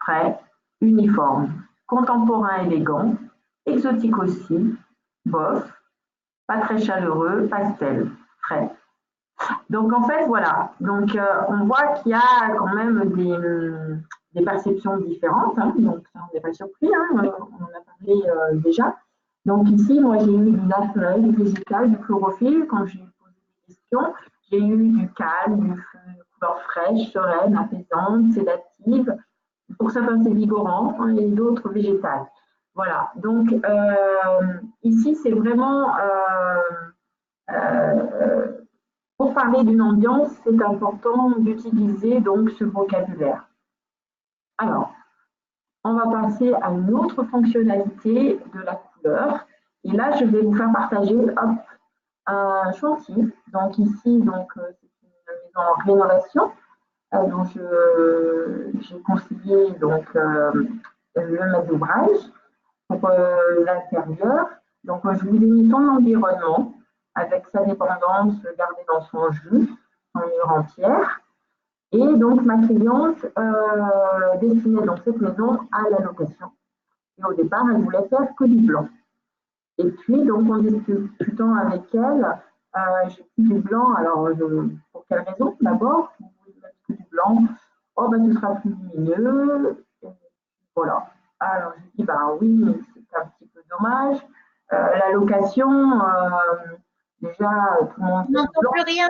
Frais, uniforme. Contemporain élégant. Exotique aussi. Bof. Pas très chaleureux. Pastel. Frais. Donc en fait, voilà. Donc on voit qu'il y a quand même des perceptions différentes. Hein. Donc ça, on n'est pas surpris. Hein. On en a parlé déjà. Donc ici, moi, j'ai eu du naturel, du végétal, du chlorophylle quand j'ai posé des questions. J'ai eu du calme, du couleur fraîche, sereine, apaisante, sédative. Pour certains, c'est vigorant et d'autres végétales. Voilà. Donc ici, c'est vraiment pour parler d'une ambiance, c'est important d'utiliser donc ce vocabulaire. Alors, on va passer à une autre fonctionnalité de la couleur. Et là, je vais vous faire partager un chantier. Donc ici, c'est une maison en rénovation. Donc j'ai conseillé donc le maître d'ouvrage pour l'intérieur. Donc je vous ai mis son environnement avec sa dépendance gardée dans son jus, son mur en pierre. Et donc, ma cliente destinait donc cette maison à la location. Et au départ, elle voulait faire que du blanc. Et puis, donc, en discutant avec elle, j'ai pris du blanc. Alors, pour quelle raison? D'abord, vous voulez mettre que du blanc. Oh, ben, ce sera plus lumineux. Et voilà. Alors, je dis, ben oui, mais c'est un petit peu dommage. La location, déjà, tout le monde. Je n'entends plus rien.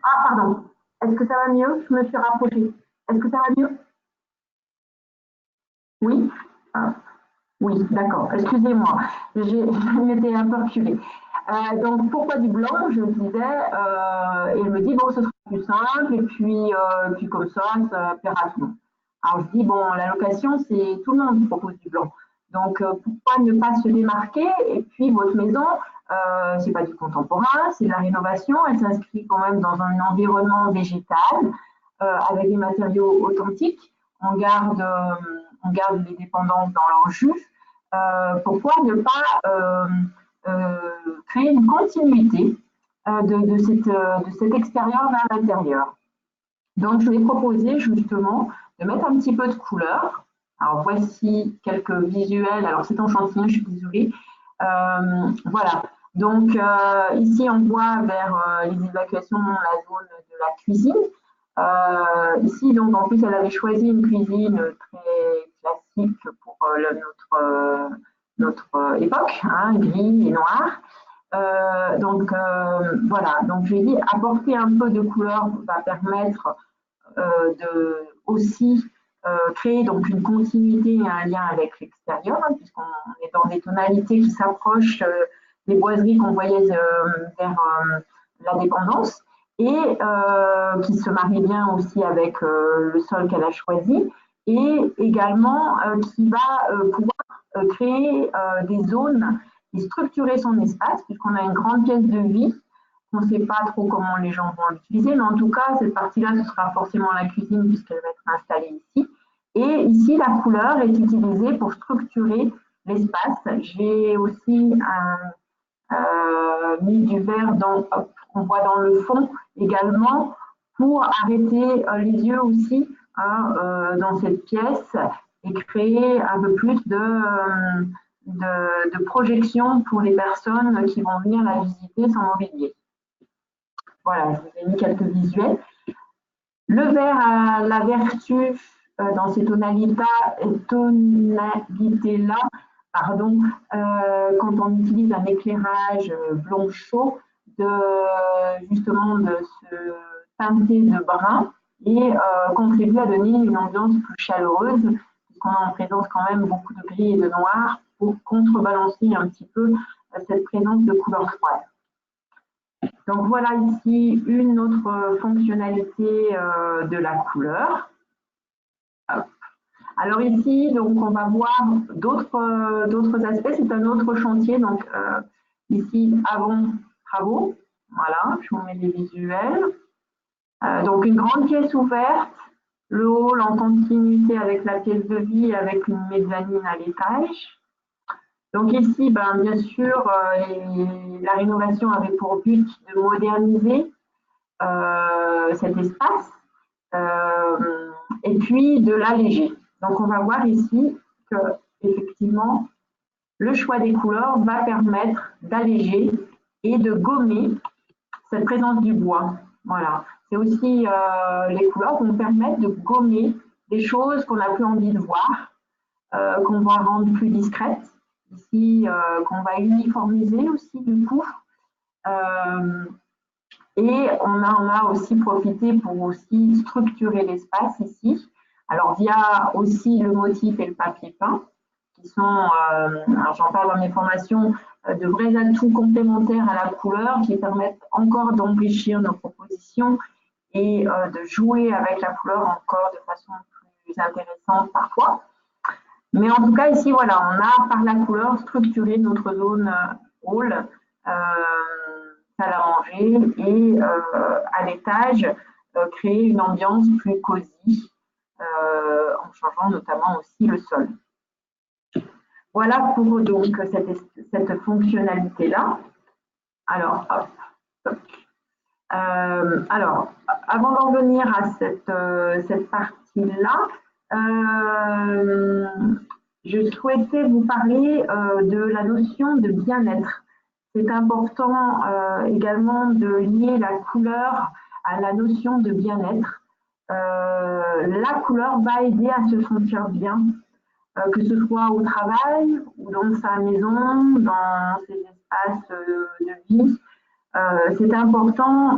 Ah, pardon. Est-ce que ça va mieux? Je me suis rapprochée. Est-ce que ça va mieux? Oui? Ah, oui, d'accord. Excusez-moi. Je m'étais un peu reculée. Donc, pourquoi du blanc? Je disais, et elle me dit, bon, ce sera plus simple, et puis comme ça plaira à tout le monde. Alors, je dis, bon, la location, c'est tout le monde qui propose du blanc. Donc, pourquoi ne pas se démarquer? Et puis, votre maison, c'est pas du contemporain, c'est de la rénovation. Elle s'inscrit quand même dans un environnement végétal avec des matériaux authentiques. On garde les dépendances dans leur jus. Pourquoi ne pas créer une continuité de cet extérieur vers l'intérieur? Donc, je vais proposer justement de mettre un petit peu de couleur. Alors, voici quelques visuels. Alors, c'est en chantier, je suis désolée. Voilà. Donc, ici, on voit vers les évacuations la zone de la cuisine. Ici, donc, en plus, elle avait choisi une cuisine très classique pour notre époque, hein, gris et noir. Voilà. Donc, je lui ai dit, apporter un peu de couleur va permettre de aussi créer donc une continuité et un lien avec l'extérieur, hein, puisqu'on est dans des tonalités qui s'approchent des boiseries qu'on voyait vers la dépendance et qui se marient bien aussi avec le sol qu'elle a choisi et également qui va pouvoir créer des zones et structurer son espace puisqu'on a une grande pièce de vie On ne sait pas trop comment les gens vont l'utiliser, mais en tout cas, cette partie-là, ce sera forcément la cuisine puisqu'elle va être installée ici. Et ici, la couleur est utilisée pour structurer l'espace. J'ai aussi mis du vert qu'on voit dans le fond également pour arrêter les yeux aussi dans cette pièce et créer un peu plus de projection pour les personnes qui vont venir la visiter sans mobilier. Voilà, je vous ai mis quelques visuels. Le vert a la vertu, dans ces tonalités-là, pardon, quand on utilise un éclairage blond chaud, justement de se teinter de brun et contribuer à donner une ambiance plus chaleureuse, puisqu'on a en présence quand même beaucoup de gris et de noir pour contrebalancer un petit peu cette présence de couleurs froides. Donc voilà ici une autre fonctionnalité de la couleur. Hop. Alors ici, donc on va voir d'autres aspects. C'est un autre chantier. Donc ici, avant travaux. Voilà, je vous mets les visuels. Donc une grande pièce ouverte, le hall en continuité avec la pièce de vie, avec une mezzanine à l'étage. Donc ici, bien sûr, la rénovation avait pour but de moderniser cet espace et puis de l'alléger. Donc on va voir ici que effectivement le choix des couleurs va permettre d'alléger et de gommer cette présence du bois. Voilà. C'est aussi les couleurs vont permettre de gommer des choses qu'on n'a plus envie de voir, qu'on va rendre plus discrètes. Ici, qu'on va uniformiser aussi du coup. Et on a aussi profité pour aussi structurer l'espace ici. Alors via aussi le motif et le papier peint, qui sont, alors j'en parle dans mes formations, de vrais atouts complémentaires à la couleur qui permettent encore d'enrichir nos propositions et de jouer avec la couleur encore de façon plus intéressante parfois. Mais en tout cas, ici, voilà, on a par la couleur structuré notre zone hall, salle à manger et à l'étage, créer une ambiance plus cosy en changeant notamment aussi le sol. Voilà pour donc cette fonctionnalité-là. Alors, hop, hop. Alors, avant d'en venir à cette partie-là, je souhaitais vous parler de la notion de bien-être. C'est important également de lier la couleur à la notion de bien-être. La couleur va aider à se sentir bien, que ce soit au travail ou dans sa maison, dans ses espaces de vie. C'est important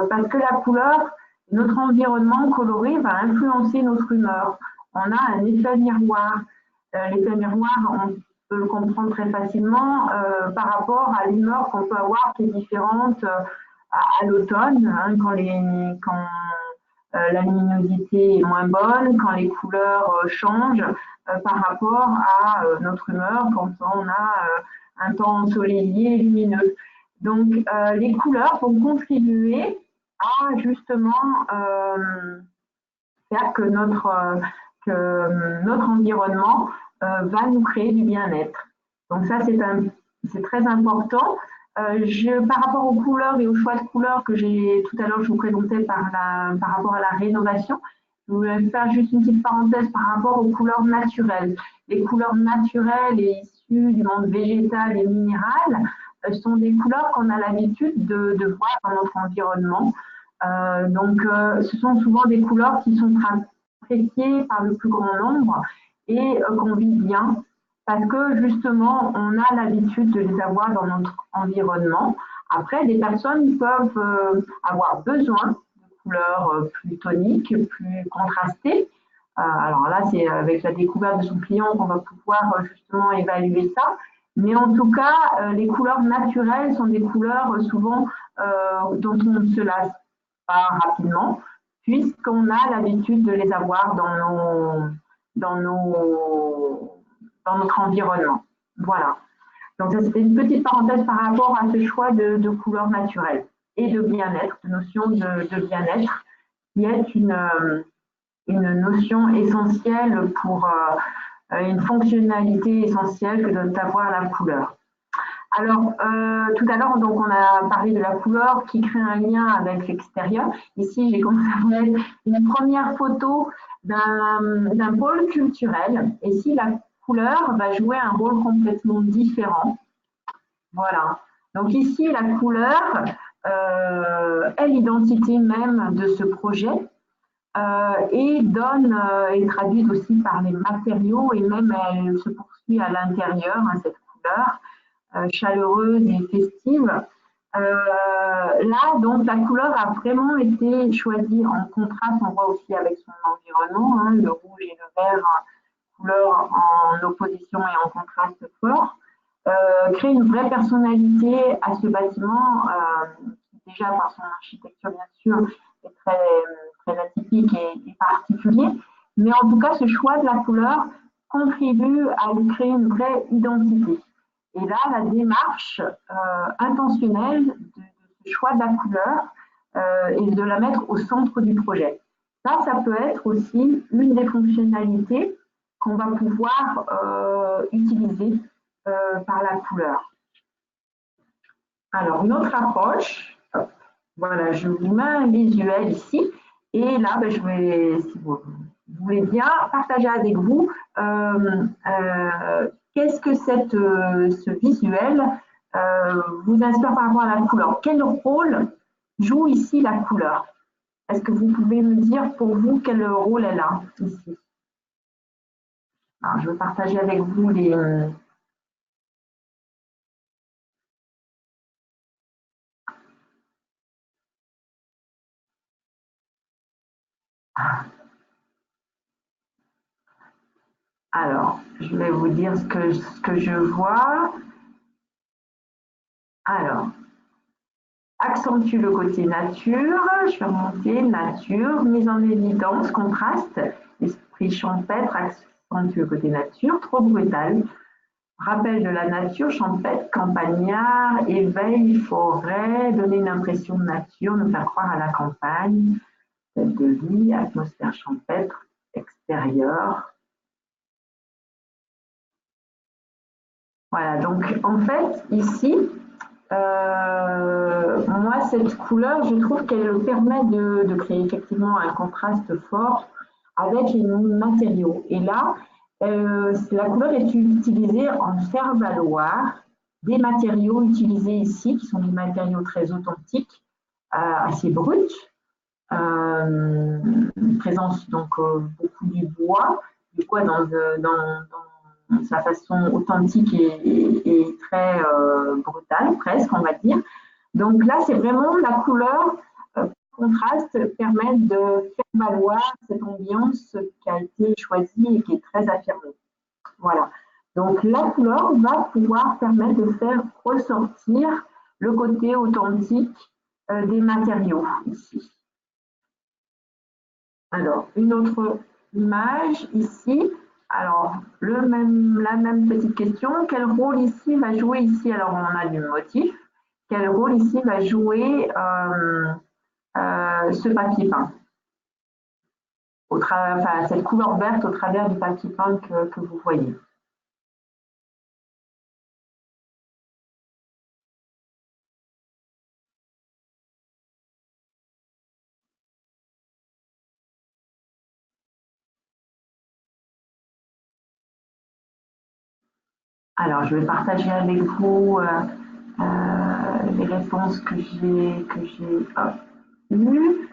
parce que la couleur, notre environnement coloré va influencer notre humeur. On a un effet miroir. L'effet miroir, on peut le comprendre très facilement par rapport à l'humeur qu'on peut avoir qui est différente à l'automne, hein, quand la luminosité est moins bonne, quand les couleurs changent par rapport à notre humeur quand on a un temps ensoleillé et lumineux. Donc, les couleurs vont contribuer à justement faire que notre environnement va nous créer du bien-être. Donc ça, c'est très important. Par rapport aux couleurs et au choix de couleurs que j'ai tout à l'heure, je vous présentais par rapport à la rénovation, je voulais faire juste une petite parenthèse par rapport aux couleurs naturelles. Les couleurs naturelles et issues du monde végétal et minéral sont des couleurs qu'on a l'habitude de voir dans notre environnement. Donc, ce sont souvent des couleurs qui sont appréciées par le plus grand nombre et qu'on vit bien parce que justement, on a l'habitude de les avoir dans notre environnement. Après, des personnes peuvent avoir besoin de couleurs plus toniques, plus contrastées. Alors là, c'est avec la découverte de son client qu'on va pouvoir justement évaluer ça. Mais en tout cas, les couleurs naturelles sont des couleurs souvent dont on ne se lasse pas rapidement, puisqu'on a l'habitude de les avoir dans notre environnement. Voilà. Donc, ça, c'était une petite parenthèse par rapport à ce choix de couleurs naturelles et de bien-être, de notion de bien-être, qui est une notion essentielle pour une fonctionnalité essentielle que doit avoir la couleur. Alors, tout à l'heure, donc, on a parlé de la couleur qui crée un lien avec l'extérieur. Ici, j'ai commencé à mettre une première photo d'un pôle culturel. Et ici, la couleur va jouer un rôle complètement différent. Voilà. Donc ici, la couleur est l'identité même de ce projet et est traduite aussi par les matériaux et même elle se poursuit à l'intérieur, hein, cette couleur chaleureuse et festive. Là, donc, la couleur a vraiment été choisie en contraste, on voit aussi avec son environnement, hein, le rouge et le vert, couleurs en opposition et en contraste fort, crée une vraie personnalité à ce bâtiment, qui déjà par son architecture, bien sûr, est très atypique et particulier, mais en tout cas, ce choix de la couleur contribue à lui créer une vraie identité. Et là, la démarche intentionnelle de ce choix de la couleur et de la mettre au centre du projet. Ça peut être aussi une des fonctionnalités qu'on va pouvoir utiliser par la couleur. Alors, une autre approche, voilà, je vous mets un visuel ici, et là, je vais, si vous voulez bien, partager avec vous qu'est-ce que ce visuel vous inspire par rapport à la couleur. Quel rôle joue ici la couleur? Est-ce que vous pouvez me dire pour vous quel rôle elle a ici? Alors, je vais partager avec vous les... Alors, je vais vous dire ce que je vois. Alors, accentue le côté nature, je vais remonter, nature, mise en évidence, contraste, esprit champêtre, accentue le côté nature, trop brutal, rappel de la nature, champêtre, campagnard, éveil, forêt, donner une impression de nature, nous faire croire à la campagne, tête de vie, atmosphère champêtre, extérieur. Voilà, donc en fait, ici, moi, cette couleur, je trouve qu'elle permet de créer effectivement un contraste fort avec les matériaux. Et là, la couleur est utilisée en faire valoir des matériaux utilisés ici, qui sont des matériaux très authentiques, assez bruts, présence donc beaucoup du bois dans sa façon authentique et très brutale, presque, on va dire. Donc là, c'est vraiment la couleur contraste permet de faire valoir cette ambiance qui a été choisie et qui est très affirmée. Voilà. Donc la couleur va pouvoir permettre de faire ressortir le côté authentique des matériaux ici. Alors, une autre image ici. Alors, la même petite question. Quel rôle ici va jouer ici? Alors, on a du motif. Quel rôle ici va jouer ce papier peint? Cette couleur verte au travers du papier peint que vous voyez. Alors, je vais partager avec vous les réponses que j'ai eues.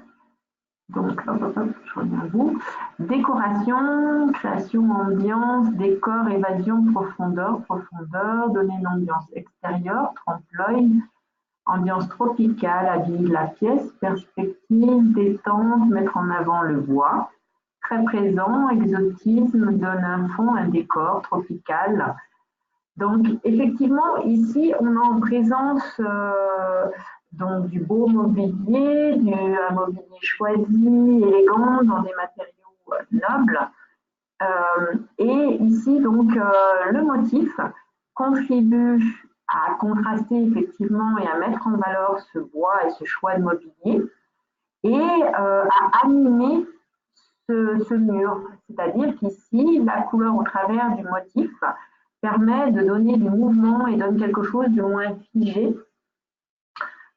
Donc, je reviens à vous. Décoration, création, ambiance, décor, évasion, profondeur, donner une ambiance extérieure, trompe-l'œil, ambiance tropicale, habiller la pièce, perspective, détente, mettre en avant le bois, très présent, exotisme, donne un fond, un décor tropical. Donc, effectivement, ici, on a en présence donc, du beau mobilier, un mobilier choisi, élégant, dans des matériaux nobles. Et ici, donc, le motif contribue à contraster effectivement et à mettre en valeur ce bois et ce choix de mobilier et à animer ce mur. C'est-à-dire qu'ici, la couleur au travers du motif permet de donner du mouvement et donne quelque chose de moins figé.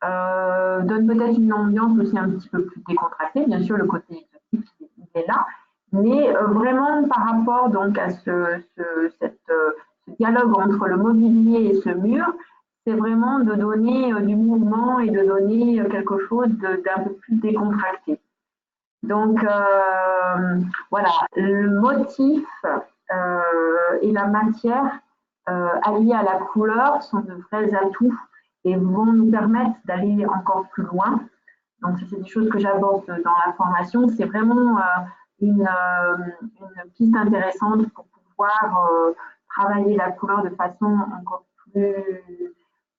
Donne peut-être une ambiance aussi un petit peu plus décontractée. Bien sûr, le côté exotique, il est là. Mais vraiment par rapport donc à ce dialogue entre le mobilier et ce mur, c'est vraiment de donner du mouvement et de donner quelque chose d'un peu plus décontracté. Donc voilà, le motif et la matière alliés à la couleur sont de vrais atouts et vont nous permettre d'aller encore plus loin. Donc c'est des choses que j'aborde dans la formation. C'est vraiment une piste intéressante pour pouvoir travailler la couleur de façon encore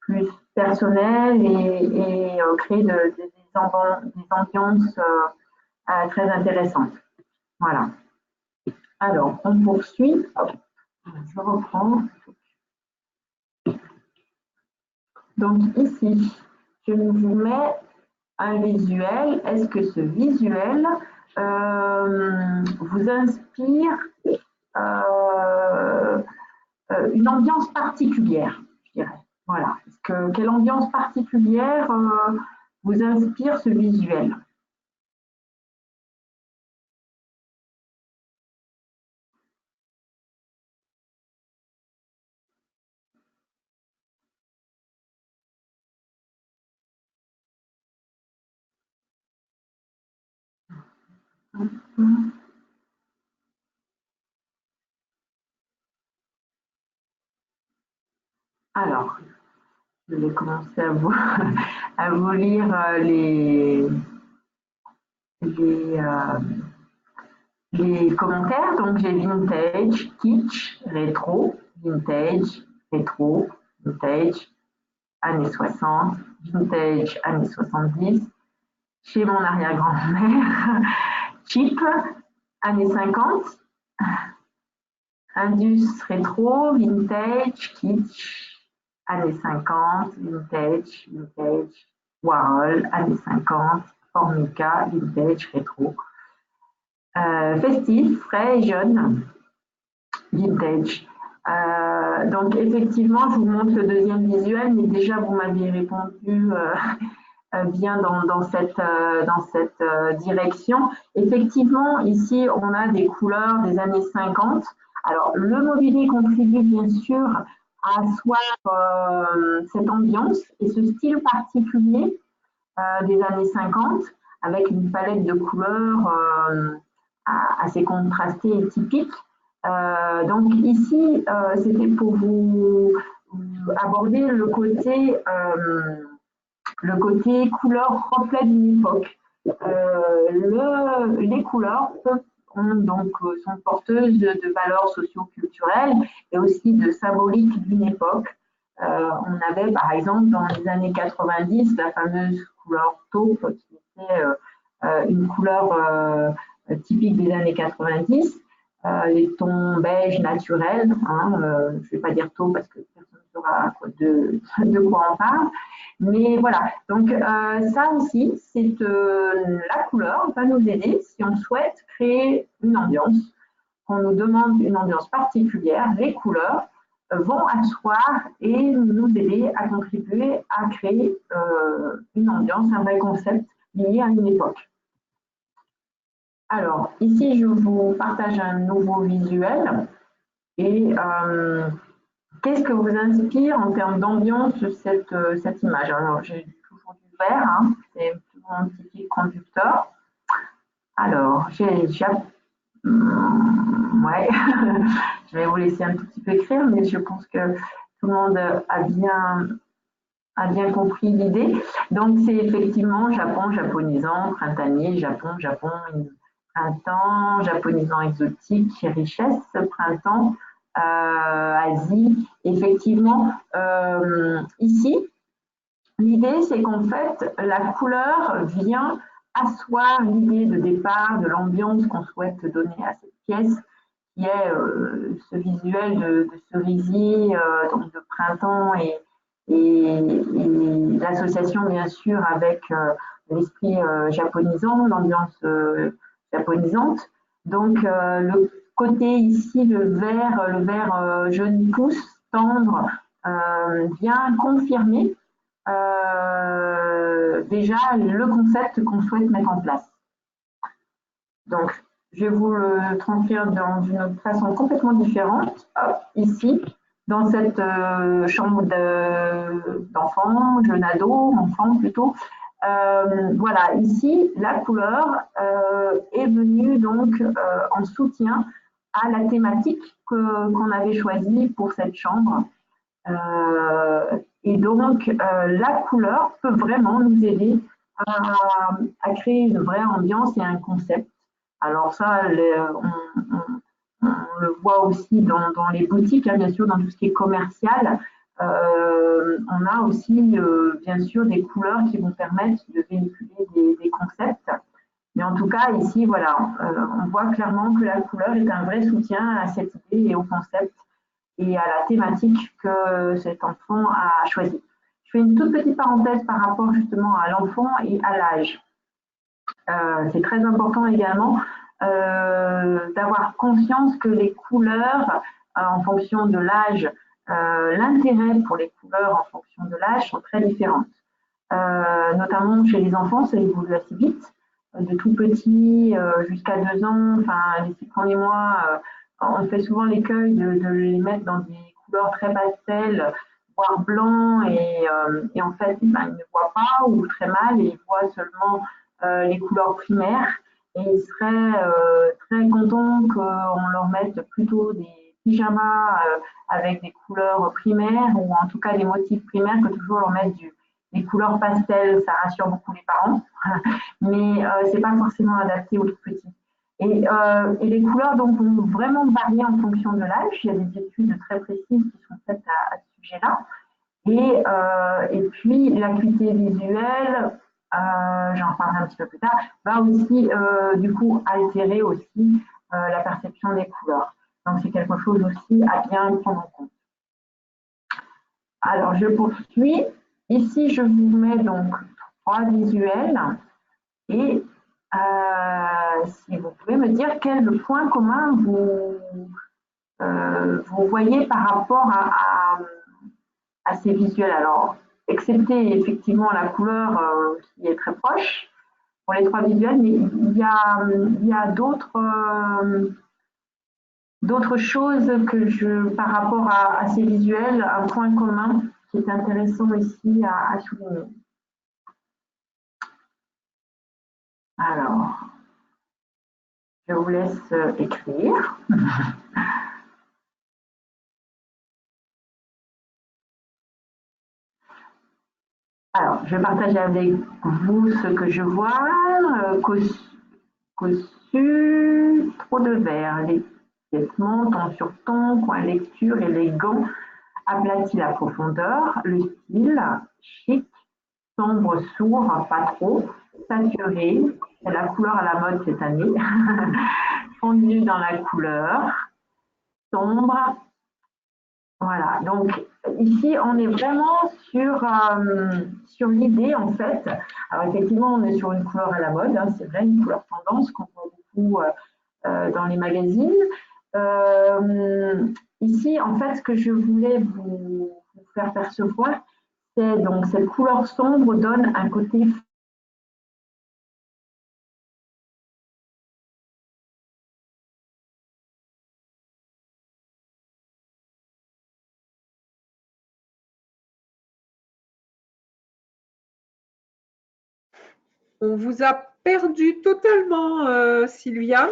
plus personnelle et créer des ambiances très intéressantes. Voilà. Alors, on poursuit. Hop, je reprends. Donc ici, je vous mets un visuel. Est-ce que ce visuel vous inspire une ambiance particulière, je dirais. Voilà. Quelle ambiance particulière vous inspire ce visuel? Alors, je vais commencer à vous lire les commentaires. Donc, j'ai vintage, kitsch, rétro, vintage, rétro, vintage, années 60, vintage, années 70, chez mon arrière-grand-mère, cheap, années 50, Indus rétro, vintage, kitsch, années 50, vintage, Warhol, années 50, Formica, vintage, rétro. Festif, frais et jeune, vintage. Donc effectivement, je vous montre le deuxième visuel, mais déjà vous m'aviez répondu bien dans cette direction. Effectivement, ici, on a des couleurs des années 50. Alors, le mobilier contribue bien sûr à asseoir cette ambiance et ce style particulier des années 50 avec une palette de couleurs assez contrastée et typique. Donc ici, c'était pour vous aborder le côté couleur reflet d'une époque. Les couleurs sont porteuses de valeurs socio-culturelles et aussi de symbolique d'une époque. On avait par exemple dans les années 90 la fameuse couleur taupe qui était une couleur typique des années 90. Les tons beige naturels, hein, je ne vais pas dire taupe parce que personne ne saura de quoi on parle, mais voilà, donc ça aussi, c'est la couleur va nous aider si on souhaite créer une ambiance, qu'on nous demande une ambiance particulière, les couleurs vont asseoir et nous aider à contribuer à créer une ambiance, un vrai concept lié à une époque. Alors, ici, je vous partage un nouveau visuel. Et qu'est-ce que vous inspire en termes d'ambiance cette image? Alors, j'ai toujours du vert, hein, c'est toujours un petit fil conducteur. Alors, ouais, je vais vous laisser un tout petit peu écrire, mais je pense que tout le monde a bien compris l'idée. Donc, c'est effectivement Japon, japonisant, printanier, Japon, printemps, japonisant exotique, richesse, printemps, Asie. Effectivement, ici, l'idée, c'est qu'en fait, la couleur vient asseoir l'idée de départ, de l'ambiance qu'on souhaite donner à cette pièce, qui est ce visuel de cerisier, donc de printemps et l'association bien sûr avec l'esprit japonisant, l'ambiance japonisante. Donc le côté ici, le vert jaune pousse, tendre, vient confirmer déjà le concept qu'on souhaite mettre en place. Donc, je vais vous le transférer dans une autre façon complètement différente. Hop, ici, dans cette chambre d'enfant, jeune ado, enfant plutôt. Voilà, ici, la couleur est venue donc en soutien à la thématique qu'on avait choisie pour cette chambre. Et donc, la couleur peut vraiment nous aider à créer une vraie ambiance et un concept. Alors ça, on le voit aussi dans les boutiques, hein, bien sûr, dans tout ce qui est commercial. On a aussi, bien sûr, des couleurs qui vont permettre de véhiculer des concepts. Mais en tout cas, ici, voilà, on voit clairement que la couleur est un vrai soutien à cette idée et au concept et à la thématique que cet enfant a choisi. Je fais une toute petite parenthèse par rapport justement à l'enfant et à l'âge. C'est très important également d'avoir conscience que les couleurs, en fonction de l'âge, l'intérêt pour les couleurs en fonction de l'âge sont très différentes. Notamment chez les enfants, ça évolue assez vite. De tout petit jusqu'à 2 ans, enfin les 6 premiers mois, on fait souvent l'écueil de les mettre dans des couleurs très pastel, voire blanc, et en fait, ben, ils ne voient pas ou très mal, et ils voient seulement les couleurs primaires, et ils seraient très contents qu'on leur mette plutôt des pyjamas avec des couleurs primaires, ou en tout cas des motifs primaires, que toujours leur mettre des couleurs pastel. Ça rassure beaucoup les parents, mais c'est pas forcément adapté aux tout petits. Et les couleurs donc vont vraiment varier en fonction de l'âge. Il y a des études très précises qui sont faites à ce sujet-là. Et puis l'acuité visuelle, j'en parlerai un petit peu plus tard, va aussi du coup altérer aussi la perception des couleurs. Donc c'est quelque chose aussi à bien prendre en compte. Alors je poursuis. Ici je vous mets donc 3 visuels et si vous pouvez me dire quel point commun vous voyez par rapport à ces visuels. Alors, excepté effectivement la couleur qui est très proche pour les 3 visuels, mais il y a d'autres choses par rapport à ces visuels, un point commun qui est intéressant ici à souligner. Alors, je vous laisse écrire. Alors, je vais partager avec vous ce que je vois. Cossu, trop de vert, les vêtements, ton sur ton, coin lecture, élégant, aplati la profondeur, le style, chic, sombre, sourd, pas trop, saturé, c'est la couleur à la mode cette année, fondu dans la couleur, sombre. Voilà, donc ici on est vraiment sur l'idée en fait. Alors effectivement on est sur une couleur à la mode, hein, c'est vrai, une couleur tendance qu'on voit beaucoup dans les magazines. Ici en fait ce que je voulais vous faire percevoir, c'est donc cette couleur sombre donne un côté On vous a perdu totalement, Sylviane.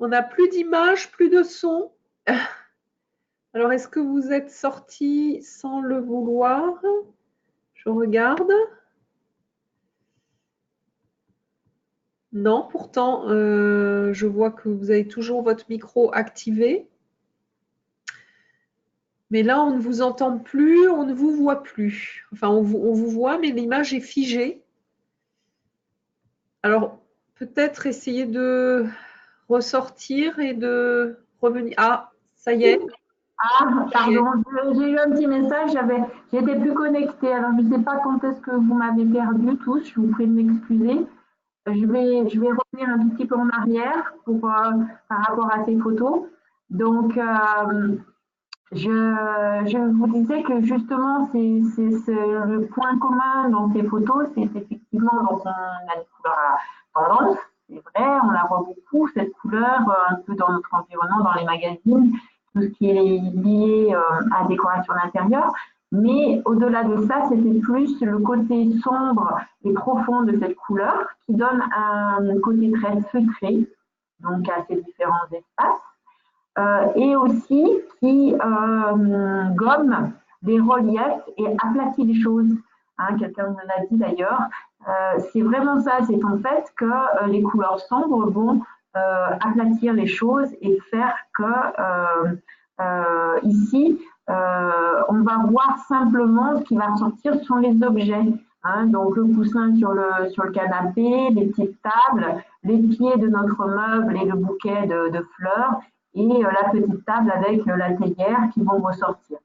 On n'a plus d'image, plus de son. Alors, est-ce que vous êtes sorti sans le vouloir? Je regarde. Non, pourtant, je vois que vous avez toujours votre micro activé. Mais là, on ne vous entend plus, on ne vous voit plus. Enfin, on vous voit, mais l'image est figée. Alors, peut-être essayer de ressortir et de revenir. Ah, ça y est. Ah, pardon, j'ai eu un petit message, j'étais plus connectée, alors je ne sais pas quand est-ce que vous m'avez perdu tous, je vous prie de m'excuser. Je vais revenir un tout petit peu en arrière par rapport à ces photos. Donc, je vous disais que justement, le point commun dans ces photos, c'est effectivement, donc on a une couleur à tendance, c'est vrai, on la voit beaucoup, cette couleur, un peu dans notre environnement, dans les magazines, tout ce qui est lié à la décoration d'intérieur. Mais au-delà de ça, c'était plus le côté sombre et profond de cette couleur qui donne un côté très feutré, donc à ces différents espaces. Et aussi qui gomme des reliefs et aplatit les choses. Hein, quelqu'un me l'a dit d'ailleurs. C'est vraiment ça, c'est en fait que les couleurs sombres vont aplatir les choses et faire que ici, on va voir simplement ce qui va ressortir sont les objets. Hein, donc le coussin sur le canapé, les petites tables, les pieds de notre meuble et le bouquet de fleurs et la petite table avec la théière qui vont ressortir.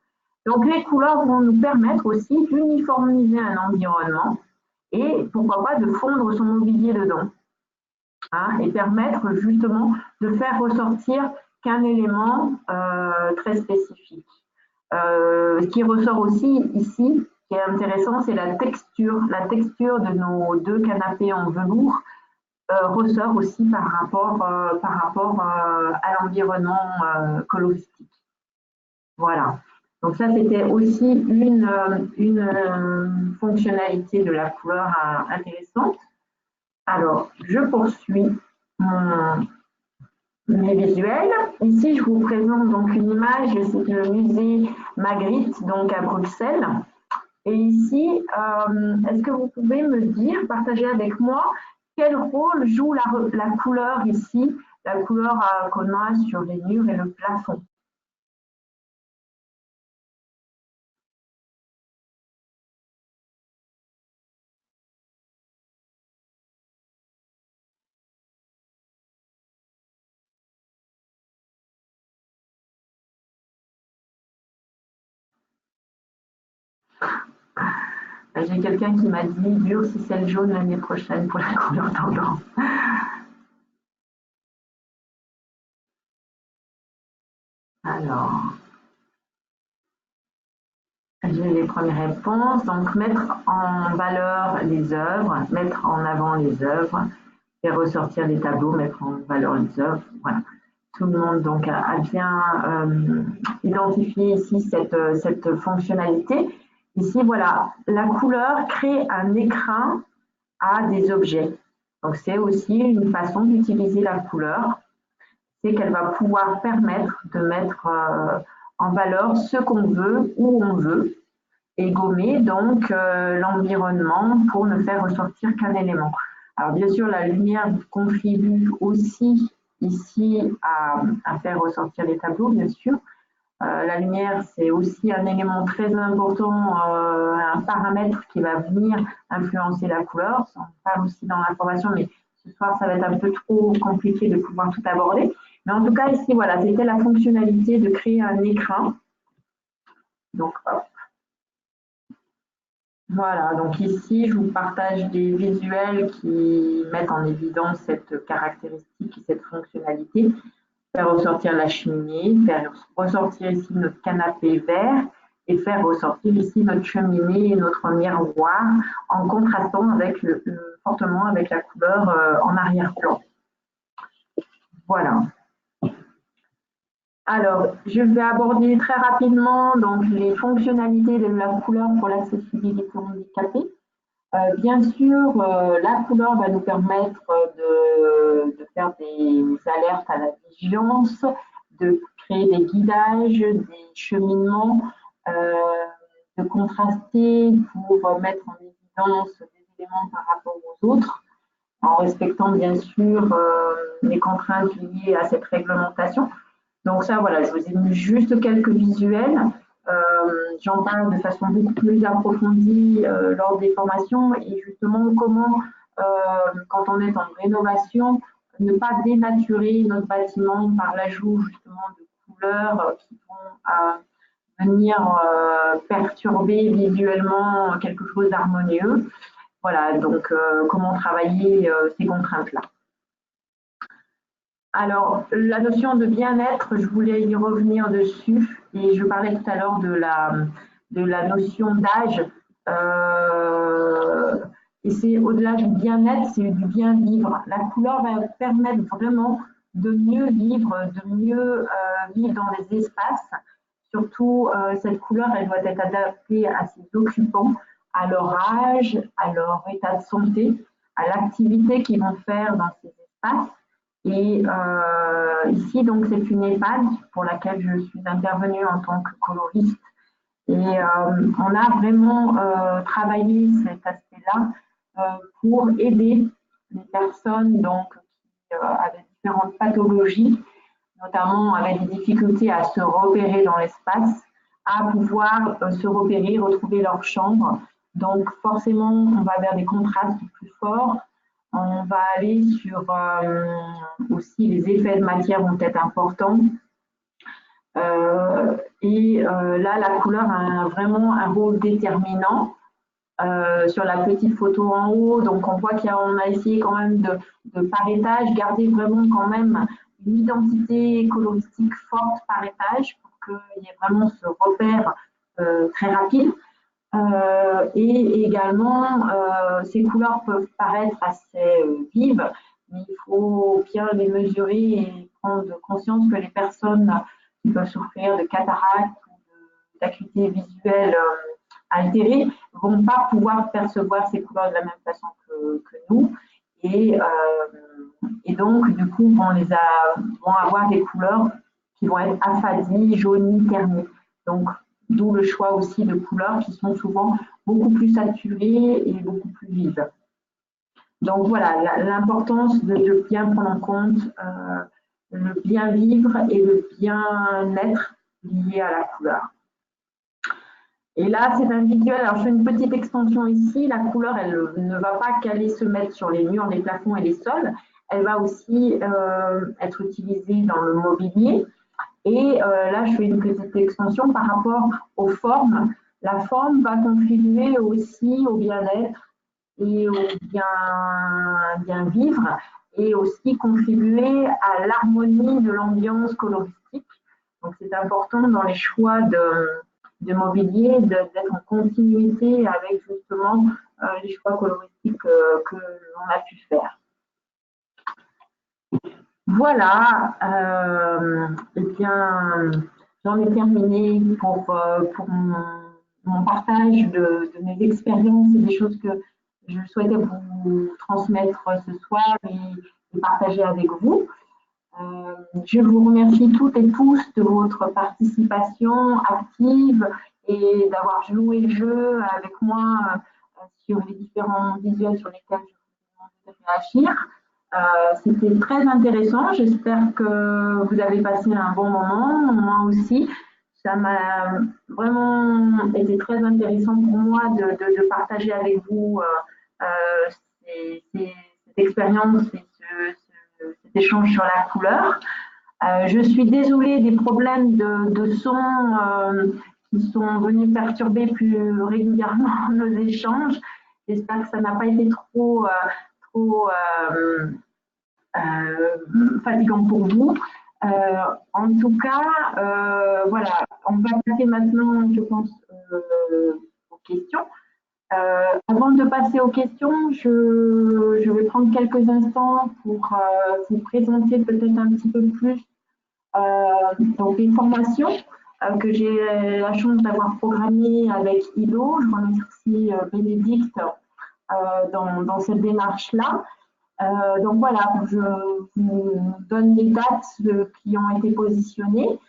Donc les couleurs vont nous permettre aussi d'uniformiser un environnement et pourquoi pas de fondre son mobilier dedans. Hein, et permettre justement de faire ressortir qu'un élément très spécifique. Ce qui ressort aussi ici, qui est intéressant, c'est la texture. La texture de nos deux canapés en velours ressort aussi par rapport à l'environnement coloristique. Voilà. Donc ça, c'était aussi une fonctionnalité de la couleur intéressante. Alors, je poursuis mes visuels. Ici, je vous présente donc une image, c'est le musée Magritte, donc à Bruxelles. Et ici, est-ce que vous pouvez me dire, partager avec moi, quel rôle joue la couleur ici, la couleur qu'on a sur les murs et le plafond? J'ai quelqu'un qui m'a dit dur si c'est le jaune l'année prochaine pour la couleur tendance. Alors, j'ai les premières réponses. Donc, mettre en valeur les œuvres, mettre en avant les œuvres, faire ressortir les tableaux, mettre en valeur les œuvres. Voilà. Tout le monde donc a bien identifié ici cette fonctionnalité. Ici, voilà, la couleur crée un écrin à des objets. Donc, c'est aussi une façon d'utiliser la couleur. C'est qu'elle va pouvoir permettre de mettre en valeur ce qu'on veut, où on veut, et gommer donc l'environnement pour ne faire ressortir qu'un élément. Alors, bien sûr, la lumière contribue aussi ici à faire ressortir les tableaux, bien sûr. La lumière, c'est aussi un élément très important, un paramètre qui va venir influencer la couleur. On parle aussi dans l'information, mais ce soir, ça va être un peu trop compliqué de pouvoir tout aborder. Mais en tout cas, ici, voilà, c'était la fonctionnalité de créer un écrin. Donc, hop. Voilà, donc ici, je vous partage des visuels qui mettent en évidence cette caractéristique et cette fonctionnalité. Faire ressortir la cheminée, faire ressortir ici notre canapé vert et faire ressortir ici notre cheminée et notre miroir en contrastant avec fortement avec la couleur en arrière-plan. Voilà. Alors, je vais aborder très rapidement donc, les fonctionnalités de la couleur pour l'accessibilité handicapée. Bien sûr, la couleur va nous permettre de faire des alertes à la vigilance, de créer des guidages, des cheminements, de contraster pour mettre en évidence des éléments par rapport aux autres, en respectant bien sûr les contraintes liées à cette réglementation. Donc ça, voilà, je vous ai mis juste quelques visuels. J'en parle de façon beaucoup plus approfondie lors des formations et justement comment, quand on est en rénovation, ne pas dénaturer notre bâtiment par l'ajout justement de couleurs qui vont venir perturber visuellement quelque chose d'harmonieux. Voilà, donc comment travailler ces contraintes-là. Alors, la notion de bien-être, je voulais y revenir dessus, et je parlais tout à l'heure de la notion d'âge. Et c'est au-delà du bien-être, c'est du bien-vivre. La couleur va permettre vraiment de mieux vivre vivre dans les espaces. Surtout, cette couleur, elle doit être adaptée à ses occupants, à leur âge, à leur état de santé, à l'activité qu'ils vont faire dans ces espaces. Et ici, donc, c'est une EHPAD pour laquelle je suis intervenue en tant que coloriste. Et on a vraiment travaillé cet aspect-là pour aider les personnes donc, qui avaient différentes pathologies, notamment avec des difficultés à se repérer dans l'espace, à pouvoir se repérer, retrouver leur chambre. Donc forcément, on va vers des contrastes plus forts. On va aller sur aussi les effets de matière vont être importants. Là, la couleur a vraiment un rôle déterminant. Sur la petite photo en haut, donc on voit qu'on a essayé quand même de par étage garder vraiment quand même une identité coloristique forte par étage pour qu'il y ait vraiment ce repère très rapide. Et également, ces couleurs peuvent paraître assez vives, mais il faut bien les mesurer et prendre conscience que les personnes qui peuvent souffrir de cataracte ou d'acuité visuelle altérée ne vont pas pouvoir percevoir ces couleurs de la même façon que nous. Et donc, du coup, vont avoir des couleurs qui vont être affadies, jaunies, ternies. Donc, d'où le choix aussi de couleurs qui sont souvent beaucoup plus saturées et beaucoup plus vives. Donc voilà, l'importance de bien prendre en compte le bien vivre et le bien-être lié à la couleur. Et là, c'est un visuel. Alors, je fais une petite extension ici. La couleur, elle ne va pas qu'aller se mettre sur les murs, les plafonds et les sols. Elle va aussi être utilisée dans le mobilier. Et là, je fais une petite extension par rapport aux formes. La forme va contribuer aussi au bien-être et au bien vivre et aussi contribuer à l'harmonie de l'ambiance coloristique. Donc, c'est important dans les choix de mobilier d'être en continuité avec justement les choix coloristiques que l'on a pu faire. Voilà, et bien, j'en ai terminé pour mon partage de mes expériences et des choses que je souhaitais vous transmettre ce soir et partager avec vous. Je vous remercie toutes et tous de votre participation active et d'avoir joué le jeu avec moi sur les différents visuels sur lesquels je vous demande de réagir. C'était très intéressant. J'espère que vous avez passé un bon moment. Moi aussi, ça m'a vraiment été très intéressant pour moi de partager avec vous cette expérience et cet échange sur la couleur. Je suis désolée des problèmes de son qui sont venus perturber plus régulièrement nos échanges. J'espère que ça n'a pas été trop fatigant pour vous. En tout cas, voilà, on va passer maintenant, je pense, aux questions. Avant de passer aux questions, je vais prendre quelques instants pour vous présenter peut-être un petit peu plus donc une formation que j'ai la chance d'avoir programmée avec ILO. Je remercie Bénédicte dans cette démarche-là. Donc voilà, je vous donne les dates qui ont été positionnées.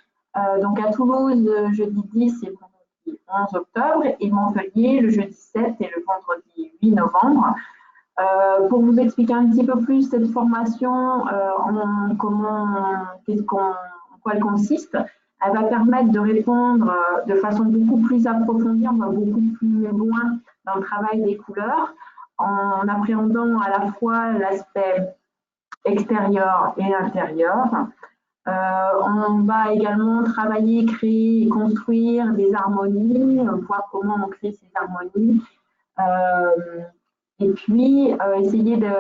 Donc à Toulouse, jeudi 10 et vendredi 11 octobre, et Montpellier, le jeudi 7 et le vendredi 8 novembre. Pour vous expliquer un petit peu plus cette formation, en quoi elle consiste, elle va permettre de répondre de façon beaucoup plus approfondie, on va beaucoup plus loin dans le travail des couleurs, en appréhendant à la fois l'aspect extérieur et intérieur. On va également travailler, créer et construire des harmonies, voir comment on crée ces harmonies. Et puis, essayer de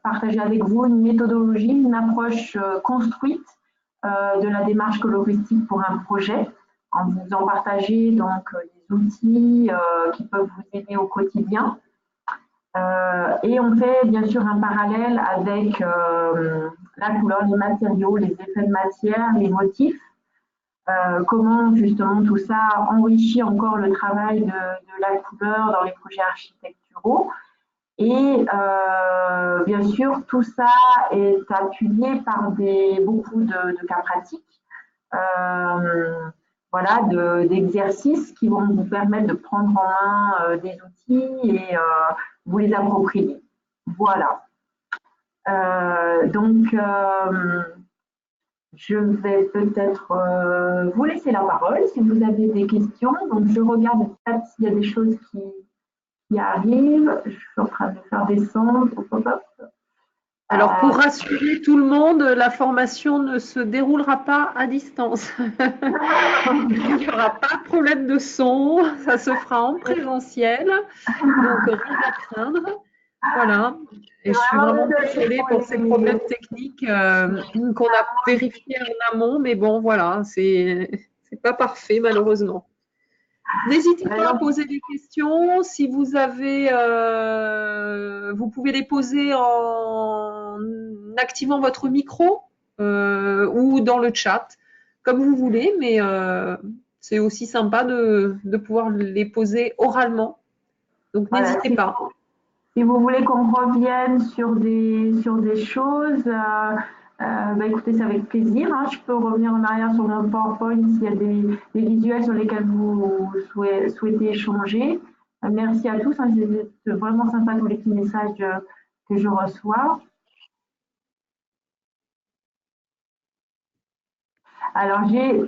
partager avec vous une méthodologie, une approche construite de la démarche coloristique pour un projet, en vous en partager donc des outils qui peuvent vous aider au quotidien. Et on fait bien sûr un parallèle avec la couleur, les matériaux, les effets de matière, les motifs, comment justement tout ça enrichit encore le travail de la couleur dans les projets architecturaux. Et bien sûr, tout ça est appuyé par beaucoup de cas pratiques, voilà, d'exercices qui vont vous permettre de prendre en main des outils et vous les approprier. Voilà. Donc, je vais peut-être vous laisser la parole si vous avez des questions. Donc, je regarde peut-être s'il y a des choses qui arrivent. Je suis en train de faire descendre. Alors, pour rassurer tout le monde, la formation ne se déroulera pas à distance. Il n'y aura pas de problème de son, ça se fera en présentiel, donc rien à craindre. Voilà. Et je suis vraiment désolée pour ces problèmes techniques qu'on a vérifiés en amont, mais bon, voilà, c'est pas parfait malheureusement. N'hésitez pas à poser des questions. Si vous avez, vous pouvez les poser en activant votre micro ou dans le chat, comme vous voulez, mais c'est aussi sympa de pouvoir les poser oralement. Donc, n'hésitez pas. Si vous voulez qu'on revienne sur des choses, bah écoutez, c'est avec plaisir. Hein. Je peux revenir en arrière sur mon PowerPoint s'il y a des visuels sur lesquels vous souhaitez échanger. Merci à tous. Hein. C'est vraiment sympa tous les petits messages que je reçois. Alors, j'ai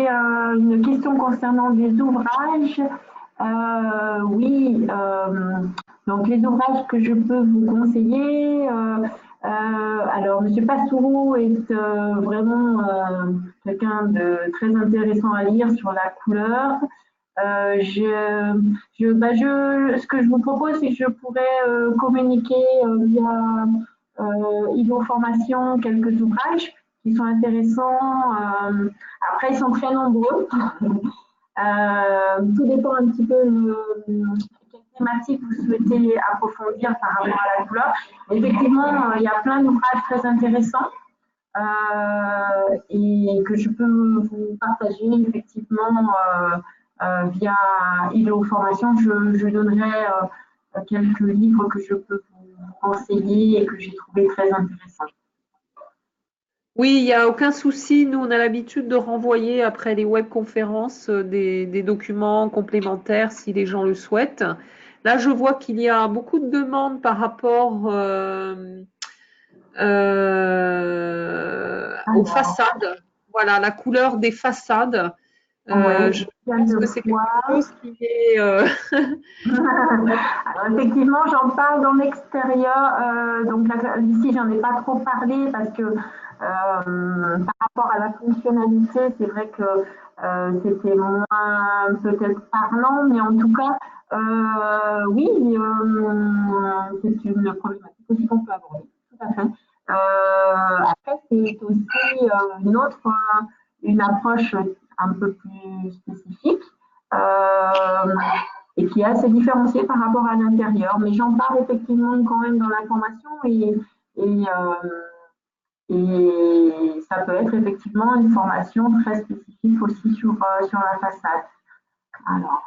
une question concernant des ouvrages. Oui, donc les ouvrages que je peux vous conseiller. Alors, M. Pastoureau est vraiment quelqu'un de très intéressant à lire sur la couleur. Ce que je vous propose, c'est que je pourrais communiquer via Ivo Formation quelques ouvrages qui sont intéressants. Après, ils sont très nombreux. Tout dépend un petit peu quelle thématique vous souhaitez approfondir par rapport à la couleur. Effectivement, il y a plein d'ouvrages très intéressants et que je peux vous partager effectivement via ILO Formation. Je donnerai quelques livres que je peux vous conseiller et que j'ai trouvé très intéressants. Oui, il n'y a aucun souci. Nous, on a l'habitude de renvoyer après les webconférences des documents complémentaires si les gens le souhaitent. Là, je vois qu'il y a beaucoup de demandes par rapport aux façades. Voilà, la couleur des façades. Je pense que c'est quelque chose qui est… Alors, effectivement, j'en parle dans l'extérieur. Donc ici, j'en ai pas trop parlé parce que par rapport à la fonctionnalité, c'est vrai que c'était moins peut-être parlant, mais en tout cas, oui, c'est une problématique aussi qu'on peut aborder. Tout à fait. Après, c'est aussi une approche un peu plus spécifique et qui est assez différenciée par rapport à l'intérieur. Mais j'en parle effectivement quand même dans la formation et ça peut être effectivement une formation très spécifique aussi sur la façade. Alors,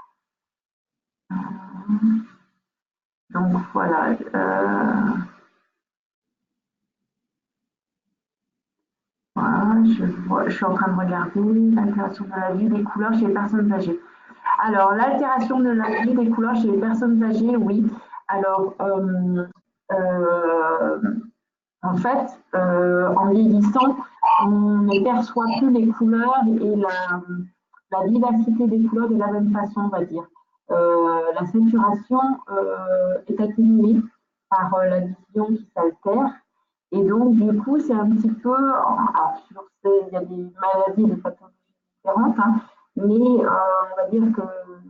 donc voilà. Voilà, je suis en train de regarder l'altération de la vue des couleurs chez les personnes âgées. Alors, l'altération de la vue des couleurs chez les personnes âgées, oui. Alors, en fait, en vieillissant, on ne perçoit plus les couleurs et la vivacité des couleurs de la même façon, on va dire. La saturation est atténuée par la vision qui s'altère Et donc, du coup, c'est un petit peu, alors, il y a des maladies, des pathologies différentes, hein, mais on va dire que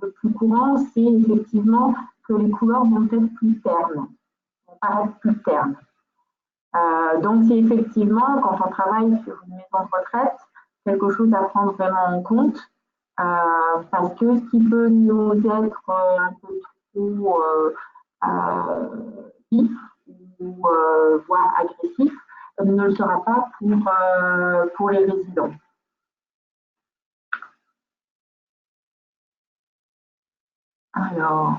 le plus courant, c'est effectivement que les couleurs vont être plus ternes, vont paraître plus ternes. Donc, c'est effectivement, quand on travaille sur une maison de retraite, quelque chose à prendre vraiment en compte, parce que ce qui peut nous être un peu trop vif ou voire agressif ne le sera pas pour les résidents. Alors,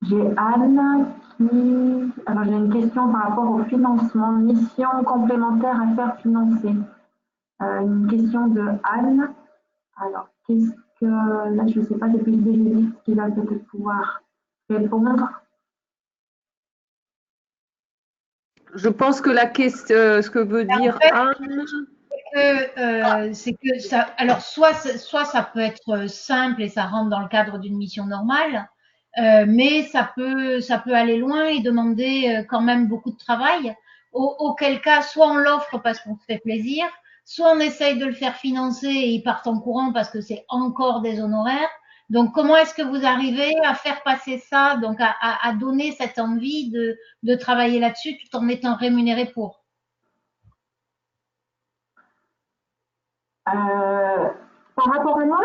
j'ai Anne qui... Alors, j'ai une question par rapport au financement. Mission complémentaire à faire financer. Une question de Anne. Alors, qu'est-ce que... Là, je ne sais pas depuis le début ce qu'il va peut-être pouvoir répondre. Je pense que la question, ce que veut dire Anne, c'est que ça, alors soit ça peut être simple et ça rentre dans le cadre d'une mission normale, mais ça peut aller loin et demander quand même beaucoup de travail. Auquel cas, soit on l'offre parce qu'on se fait plaisir, soit on essaye de le faire financer et ils partent en courant parce que c'est encore des honoraires. Donc, comment est-ce que vous arrivez à faire passer ça, donc à donner cette envie de travailler là-dessus tout en étant rémunéré pour? Par rapport à moi,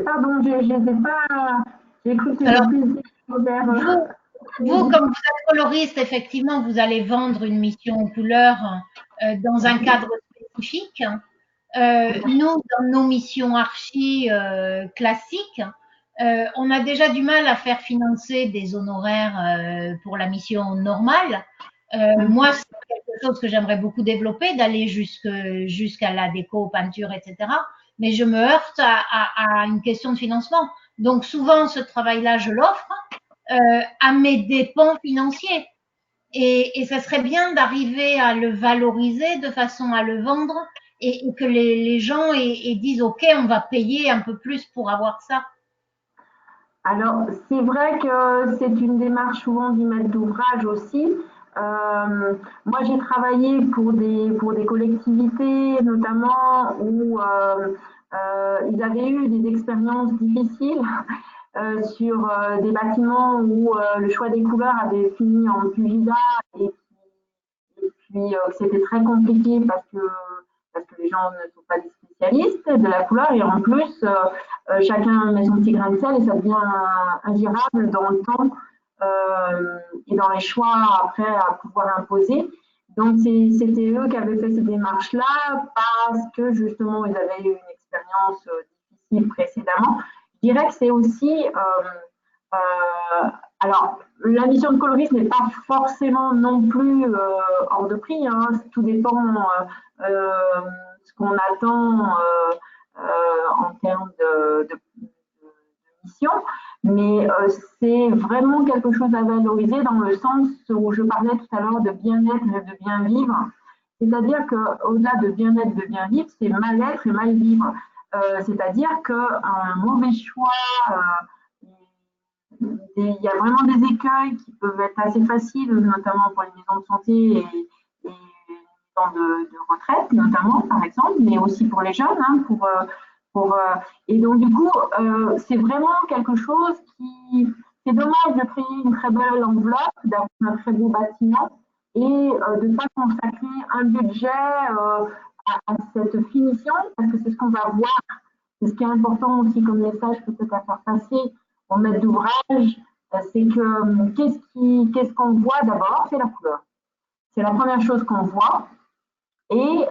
pardon, je ne sais pas. J'ai cru que Alors, vers. vous, comme vous êtes coloriste, effectivement, vous allez vendre une mission aux couleurs dans un cadre spécifique. Nous, dans nos missions archi classiques, on a déjà du mal à faire financer des honoraires pour la mission normale. Moi, c'est quelque chose que j'aimerais beaucoup développer, d'aller jusqu'à la déco, peinture, etc. Mais je me heurte à une question de financement. Donc, souvent, ce travail-là, je l'offre à mes dépens financiers. Et ça serait bien d'arriver à le valoriser de façon à le vendre et que les gens disent OK, on va payer un peu plus pour avoir ça. Alors, c'est vrai que c'est une démarche souvent du maître d'ouvrage aussi. Moi, j'ai travaillé pour des collectivités, notamment où ils avaient eu des expériences difficiles sur des bâtiments où le choix des couleurs avait fini en pugilat et puis c'était très compliqué parce que les gens ne sont pas des spécialistes de la couleur et en plus chacun met son petit grain de sel et ça devient ingérable dans le temps et dans les choix après à pouvoir imposer. Donc c'était eux qui avaient fait cette démarche-là parce que justement ils avaient eu une expérience difficile précédemment. Je dirais que c'est aussi alors, la mission de coloriste n'est pas forcément non plus hors de prix, hein. Tout dépend ce qu'on attend en termes de mission, mais c'est vraiment quelque chose à valoriser dans le sens où je parlais tout à l'heure de bien-être et de bien vivre. C'est-à-dire qu'au-delà de bien-être et de bien vivre, c'est mal-être et mal vivre. C'est-à-dire qu'un mauvais choix il y a vraiment des écueils qui peuvent être assez faciles, notamment pour les maisons de santé et les maisons de retraite, notamment, par exemple, mais aussi pour les jeunes. Hein, et donc, du coup, c'est vraiment quelque chose qui... C'est dommage de créer une très belle enveloppe, d'avoir un très beau bâtiment et de ne pas consacrer un budget à cette finition, parce que c'est ce qu'on va voir. C'est ce qui est important aussi comme message peut-être à faire passer au maître d'ouvrage, c'est que qu'est-ce qu'on voit d'abord? C'est la couleur. C'est la première chose qu'on voit. Et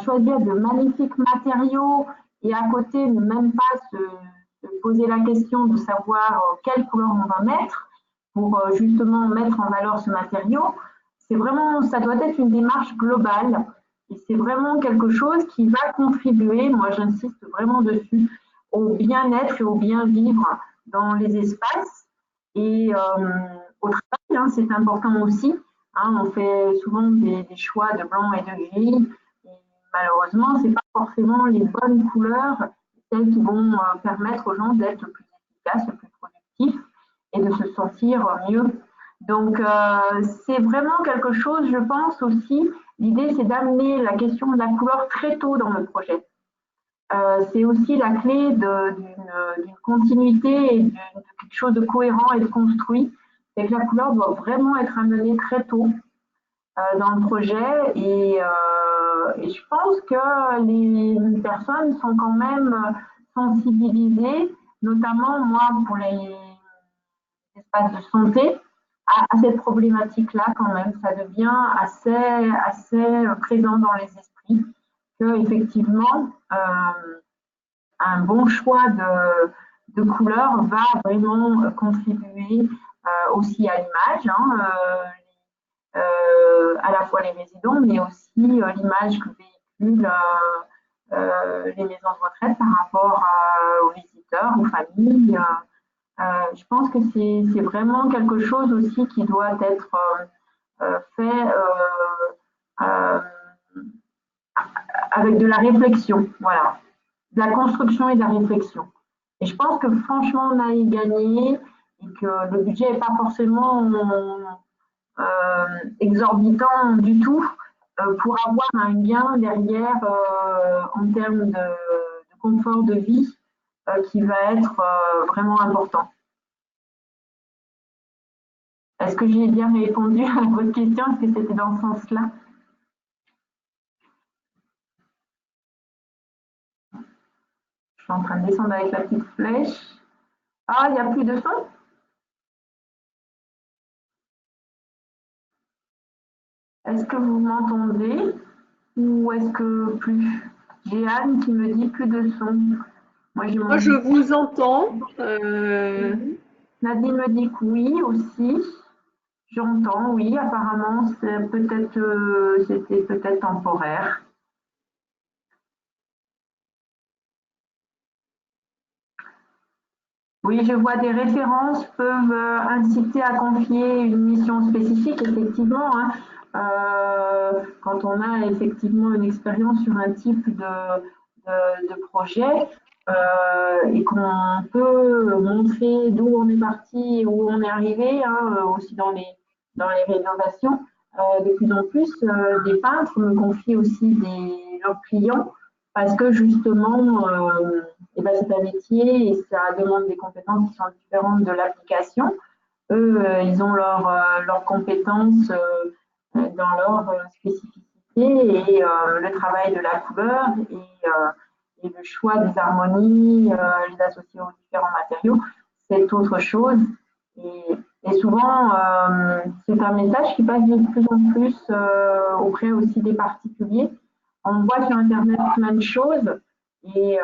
choisir de magnifiques matériaux et à côté ne même pas se poser la question de savoir quelle couleur on va mettre pour justement mettre en valeur ce matériau, c'est vraiment, ça doit être une démarche globale et c'est vraiment quelque chose qui va contribuer, moi j'insiste vraiment dessus, au bien-être et au bien-vivre dans les espaces et au travail, hein, c'est important aussi. Hein, on fait souvent des choix de blanc et de gris et malheureusement, ce n'est pas forcément les bonnes couleurs, celles qui vont permettre aux gens d'être plus efficaces, plus productifs et de se sentir mieux. Donc, c'est vraiment quelque chose, je pense aussi, l'idée c'est d'amener la question de la couleur très tôt dans le projet. C'est aussi la clé d'une continuité et de quelque chose de cohérent et de construit. C'est que la couleur doit vraiment être amenée très tôt dans le projet et je pense que les personnes sont quand même sensibilisées, notamment moi pour les espaces de santé, à cette problématique-là quand même. Ça devient assez présent dans les esprits que effectivement un bon choix de couleurs va vraiment contribuer aussi à l'image, hein, à la fois les résidents, mais aussi l'image que véhiculent les maisons de retraite par rapport aux visiteurs, aux familles. Je pense que c'est vraiment quelque chose aussi qui doit être fait avec de la réflexion, voilà, de la construction et de la réflexion. Et je pense que franchement, on a y gagné et que le budget n'est pas forcément exorbitant du tout pour avoir un gain derrière en termes de confort de vie qui va être vraiment important. Est-ce que j'ai bien répondu à votre question? Est-ce que c'était dans ce sens-là? Je suis en train de descendre avec la petite flèche. Ah, il n'y a plus de son? Est-ce que vous m'entendez ou est-ce que plus? J'ai Anne qui me dit plus de son. Moi, je vous entends. Nadine me dit que oui aussi. J'entends, oui, apparemment, c'était peut-être temporaire. Oui, je vois des références peuvent inciter à confier une mission spécifique, effectivement. Hein. Quand on a effectivement une expérience sur un type de projet et qu'on peut montrer d'où on est parti et où on est arrivé, hein, aussi dans les rénovations, de plus en plus, des peintres me confient aussi leurs clients parce que justement, eh ben, c'est un métier et ça demande des compétences qui sont différentes de l'application. Eux, ils ont leurs compétences dans leur spécificité et le travail de la couleur et le choix des harmonies, les associer aux différents matériaux, c'est autre chose. Et souvent, c'est un message qui passe de plus en plus auprès aussi des particuliers. On voit sur Internet plein de choses et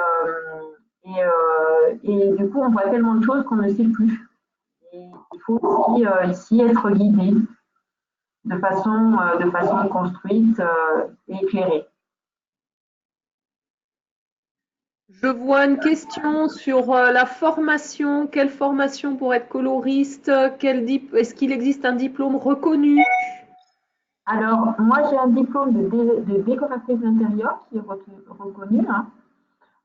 du coup, on voit tellement de choses qu'on ne sait plus. Et il faut aussi ici être guidé de façon construite et éclairée. Je vois une question sur la formation. Quelle formation pour être coloriste? Est-ce qu'il existe un diplôme reconnu? Alors, moi, j'ai un diplôme de décoratrice d'intérieur qui est reconnu. Hein.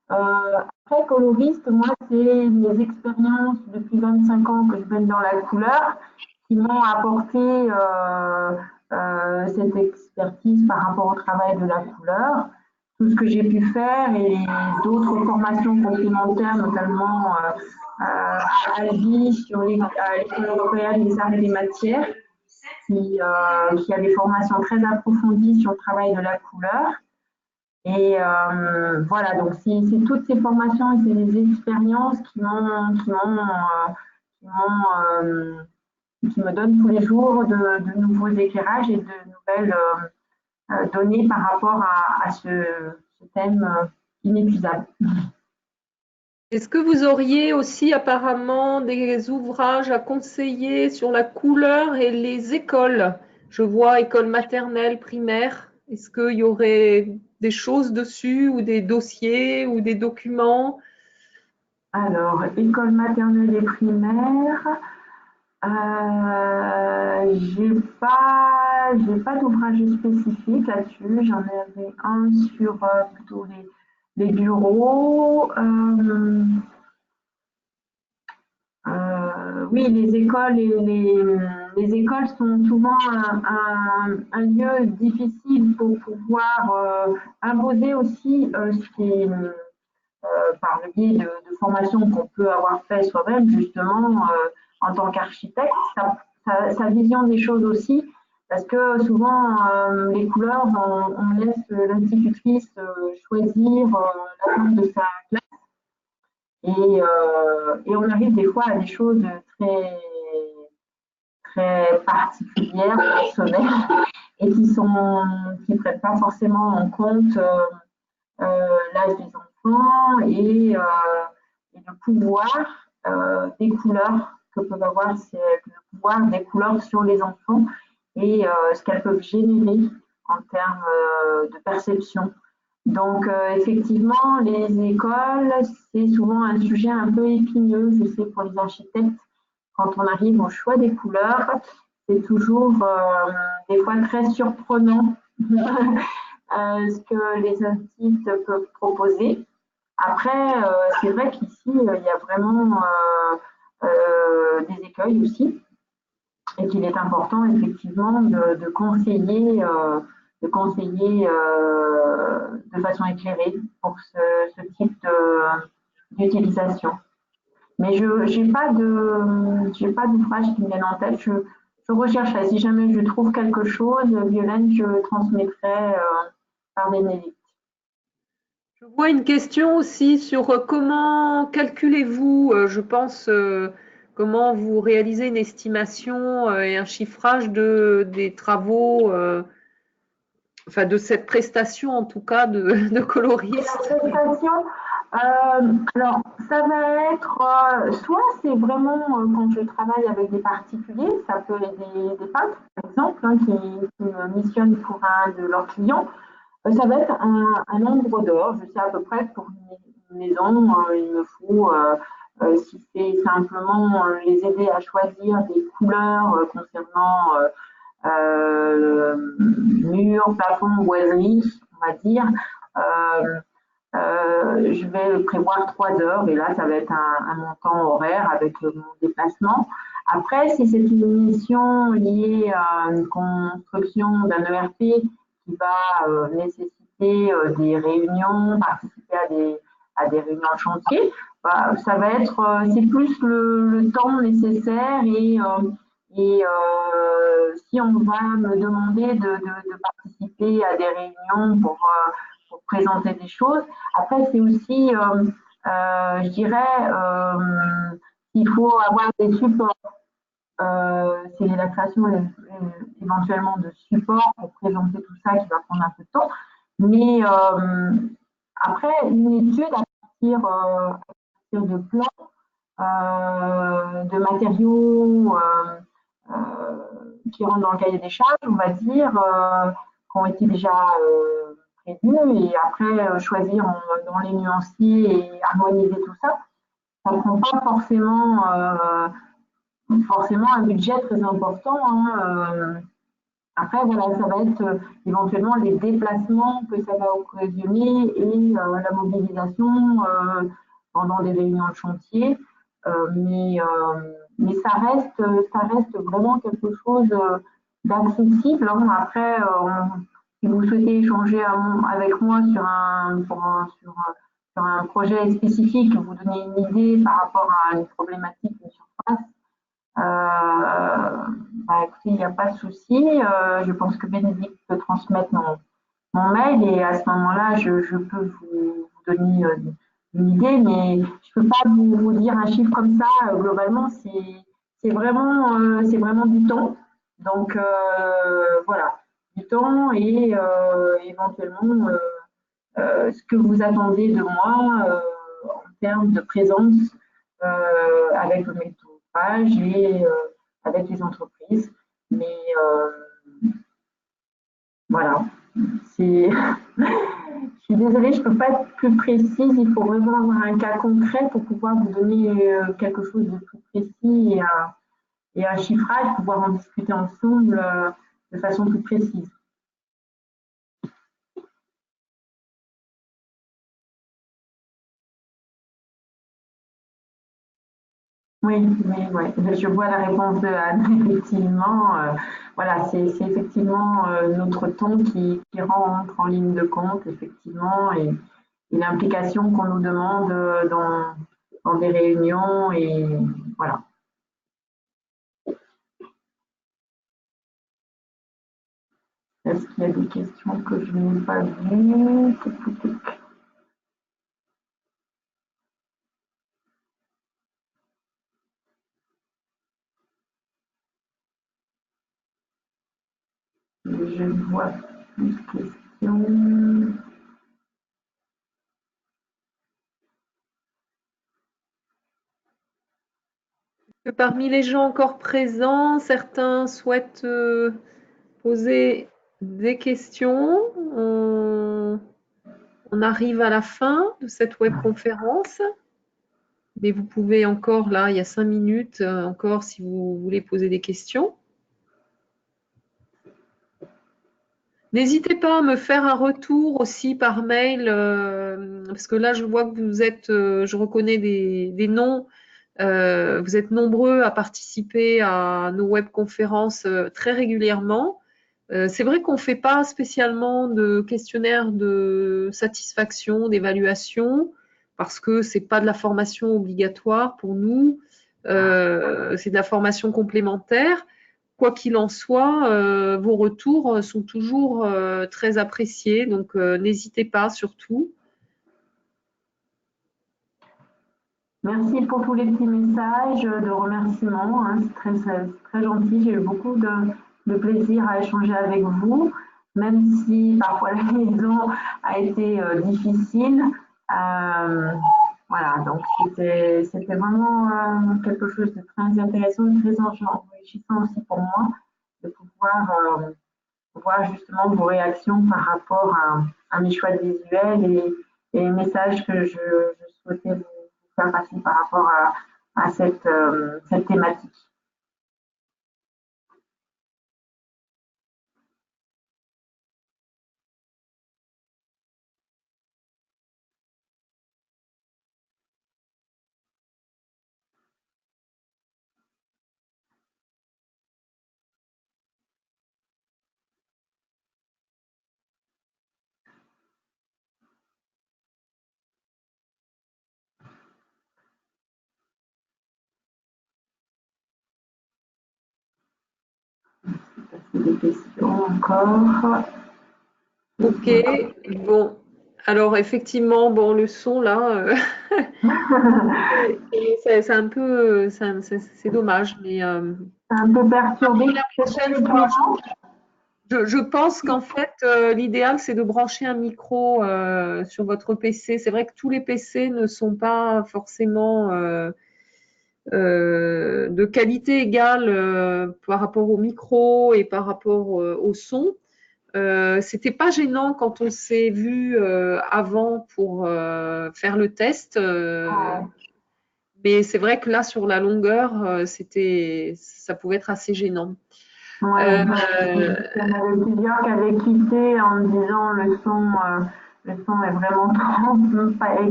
Après, coloriste, moi, c'est mes expériences depuis 25 ans que je mène dans la couleur qui m'ont apporté cette expertise par rapport au travail de la couleur. Tout ce que j'ai pu faire et d'autres formations complémentaires, notamment à Albi sur l'École européenne des arts et des matières, qui a des formations très approfondies sur le travail de la couleur. Et voilà, donc c'est toutes ces formations et ces expériences qui me donnent tous les jours de nouveaux éclairages et de nouvelles données par rapport à ce thème inépuisable. Est-ce que vous auriez aussi apparemment des ouvrages à conseiller sur la couleur et les écoles? Je vois école maternelle, primaire. Est-ce qu'il y aurait des choses dessus ou des dossiers ou des documents? Alors, école maternelle et primaire, j'ai pas d'ouvrage spécifique là-dessus. J'en avais un sur plutôt les bureaux. oui, les écoles les écoles sont souvent un lieu difficile pour pouvoir imposer aussi ce qui est par le biais de formations qu'on peut avoir fait soi-même, justement, en tant qu'architecte, sa vision des choses aussi, parce que souvent, les couleurs, on laisse l'institutrice choisir la forme de sa classe, et on arrive des fois à des choses très, très particulières, personnelles, et qui prennent pas forcément en compte l'âge des enfants et le pouvoir des couleurs que peuvent avoir, le pouvoir des couleurs sur les enfants et ce qu'elles peuvent générer en termes de perception. Donc, effectivement, les écoles, c'est souvent un sujet un peu épineux, je sais, pour les architectes. Quand on arrive au choix des couleurs, c'est toujours des fois très surprenant ce que les instituts peuvent proposer. Après, c'est vrai qu'ici, il y a vraiment des écueils aussi, et qu'il est important effectivement de conseiller, de façon éclairée pour ce type d'utilisation. Mais je n'ai pas d'ouvrage qui me vienne en tête. Je rechercherai. Si jamais je trouve quelque chose, Violaine, je transmettrai par Bénédicte. Je vois une question aussi sur comment calculez-vous, je pense, comment vous réalisez une estimation et un chiffrage des travaux, enfin de cette prestation en tout cas de coloriste. La prestation, alors ça va être soit c'est vraiment quand je travaille avec des particuliers, ça peut être des peintres par exemple qui me missionnent pour un de leurs clients. Ça va être un nombre d'heures. Je sais à peu près pour une maison, il me faut, si c'est simplement les aider à choisir des couleurs concernant murs, plafonds, boiseries, on va dire, je vais prévoir 3 heures et là, ça va être un montant horaire avec mon déplacement. Après, si c'est une mission liée à une construction d'un ERP qui va nécessiter des réunions, participer à des réunions de chantier, bah, ça va être, c'est plus le temps nécessaire et si on va me demander de participer à des réunions pour présenter des choses. Après, c'est aussi, je dirais, il faut avoir des supports. C'est la création éventuellement de supports pour présenter tout ça qui va prendre un peu de temps. Mais après, une étude à partir de plans, de matériaux qui rentrent dans le cahier des charges, on va dire, qui ont été déjà prévus, et après choisir dans les nuanciers et harmoniser tout ça. Ça ne prend pas forcément un budget très important. Après, voilà, ça va être éventuellement les déplacements que ça va occasionner et la mobilisation pendant des réunions de chantier. Mais ça reste vraiment quelque chose d'accessible. Après, si vous souhaitez échanger avec moi sur un projet spécifique, vous donner une idée par rapport à une problématique, une surface, bah, écoutez, il n'y a pas de souci. Je pense que Bénédicte peut transmettre mon mail et à ce moment-là, je peux vous donner une idée, mais je ne peux pas vous dire un chiffre comme ça. Globalement, c'est vraiment du temps. Donc, voilà, du temps et éventuellement ce que vous attendez de moi en termes de présence avec le maître d'ouvrage et avec les entreprises. Mais voilà, c'est. Je suis désolée, je ne peux pas être plus précise. Il faut vraiment avoir un cas concret pour pouvoir vous donner quelque chose de plus précis et un chiffrage, pouvoir en discuter ensemble de façon plus précise. Oui, oui, oui. Je vois la réponse de Anne. Effectivement, voilà, c'est effectivement notre ton qui rentre en ligne de compte, effectivement, et l'implication qu'on nous demande dans des réunions, et voilà. Est-ce qu'il y a des questions que je n'ai pas vues? Tic, tic, tic. Je vois plus de questions. Que parmi les gens encore présents, certains souhaitent poser des questions. On arrive à la fin de cette webconférence, mais vous pouvez encore, là, il y a 5 minutes, encore si vous voulez poser des questions. N'hésitez pas à me faire un retour aussi par mail, parce que là, je vois que vous êtes, je reconnais des noms. Vous êtes nombreux à participer à nos webconférences très régulièrement. C'est vrai qu'on ne fait pas spécialement de questionnaire de satisfaction, d'évaluation, parce que ce n'est pas de la formation obligatoire pour nous, c'est de la formation complémentaire. Quoi qu'il en soit, vos retours sont toujours très appréciés, donc n'hésitez pas surtout. Merci pour tous les petits messages de remerciements, hein, c'est très gentil. J'ai eu beaucoup de plaisir à échanger avec vous, même si parfois la liaison a été difficile. Voilà, donc c'était vraiment quelque chose de très intéressant et très enrichissant aussi pour moi de pouvoir voir justement vos réactions par rapport à mes choix visuels et les messages que je souhaitais vous faire passer par rapport à cette thématique. Des questions encore. Ok, bon. Alors effectivement, bon, le son là, c'est un peu, c'est dommage, mais Un peu perturbé. la prochaine fois, je pense qu'en fait, l'idéal c'est de brancher un micro sur votre PC. C'est vrai que tous les PC ne sont pas forcément de qualité égale par rapport au micro et par rapport au son. C'était pas gênant quand on s'est vu avant pour faire le test, mais c'est vrai que là sur la longueur, ça pouvait être assez gênant. Ouais, il y en avait plusieurs qui avaient quitté en me disant le son est vraiment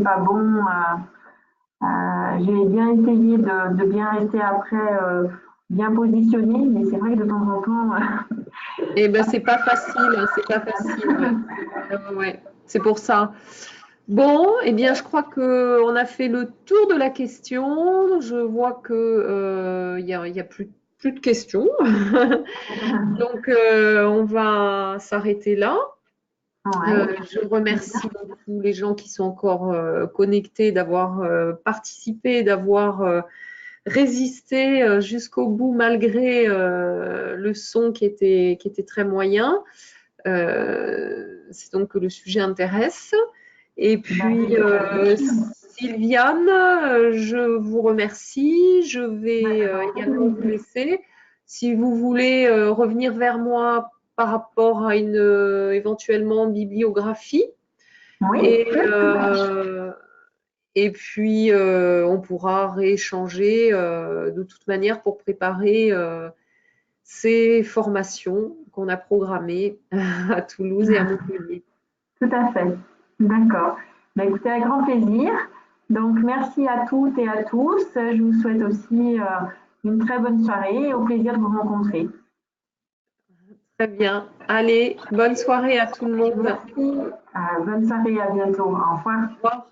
pas bon. J'ai bien essayé de bien rester après bien positionné, mais c'est vrai que de temps en temps. Et ben c'est pas facile, hein, c'est pas facile. Ouais. C'est pour ça. Bon, eh bien, je crois qu'on a fait le tour de la question. Je vois que il y a plus de questions. Donc, on va s'arrêter là. Ouais. Je remercie beaucoup les gens qui sont encore connectés, d'avoir participé, d'avoir résisté jusqu'au bout malgré le son qui était très moyen. C'est donc que le sujet intéresse. Et puis, Sylviane, je vous remercie. Je vais également vous laisser. Si vous voulez revenir vers moi par rapport à une éventuellement bibliographie. Oui. Et puis, on pourra rééchanger de toute manière pour préparer ces formations qu'on a programmées à Toulouse et à Montpellier. Tout à fait. D'accord. Bah, écoutez, avec grand plaisir. Donc, merci à toutes et à tous. Je vous souhaite aussi une très bonne soirée et au plaisir de vous rencontrer. Très bien. Allez, bonne soirée à tout le monde. Merci. Bonne soirée, à bientôt. Au revoir. Au revoir.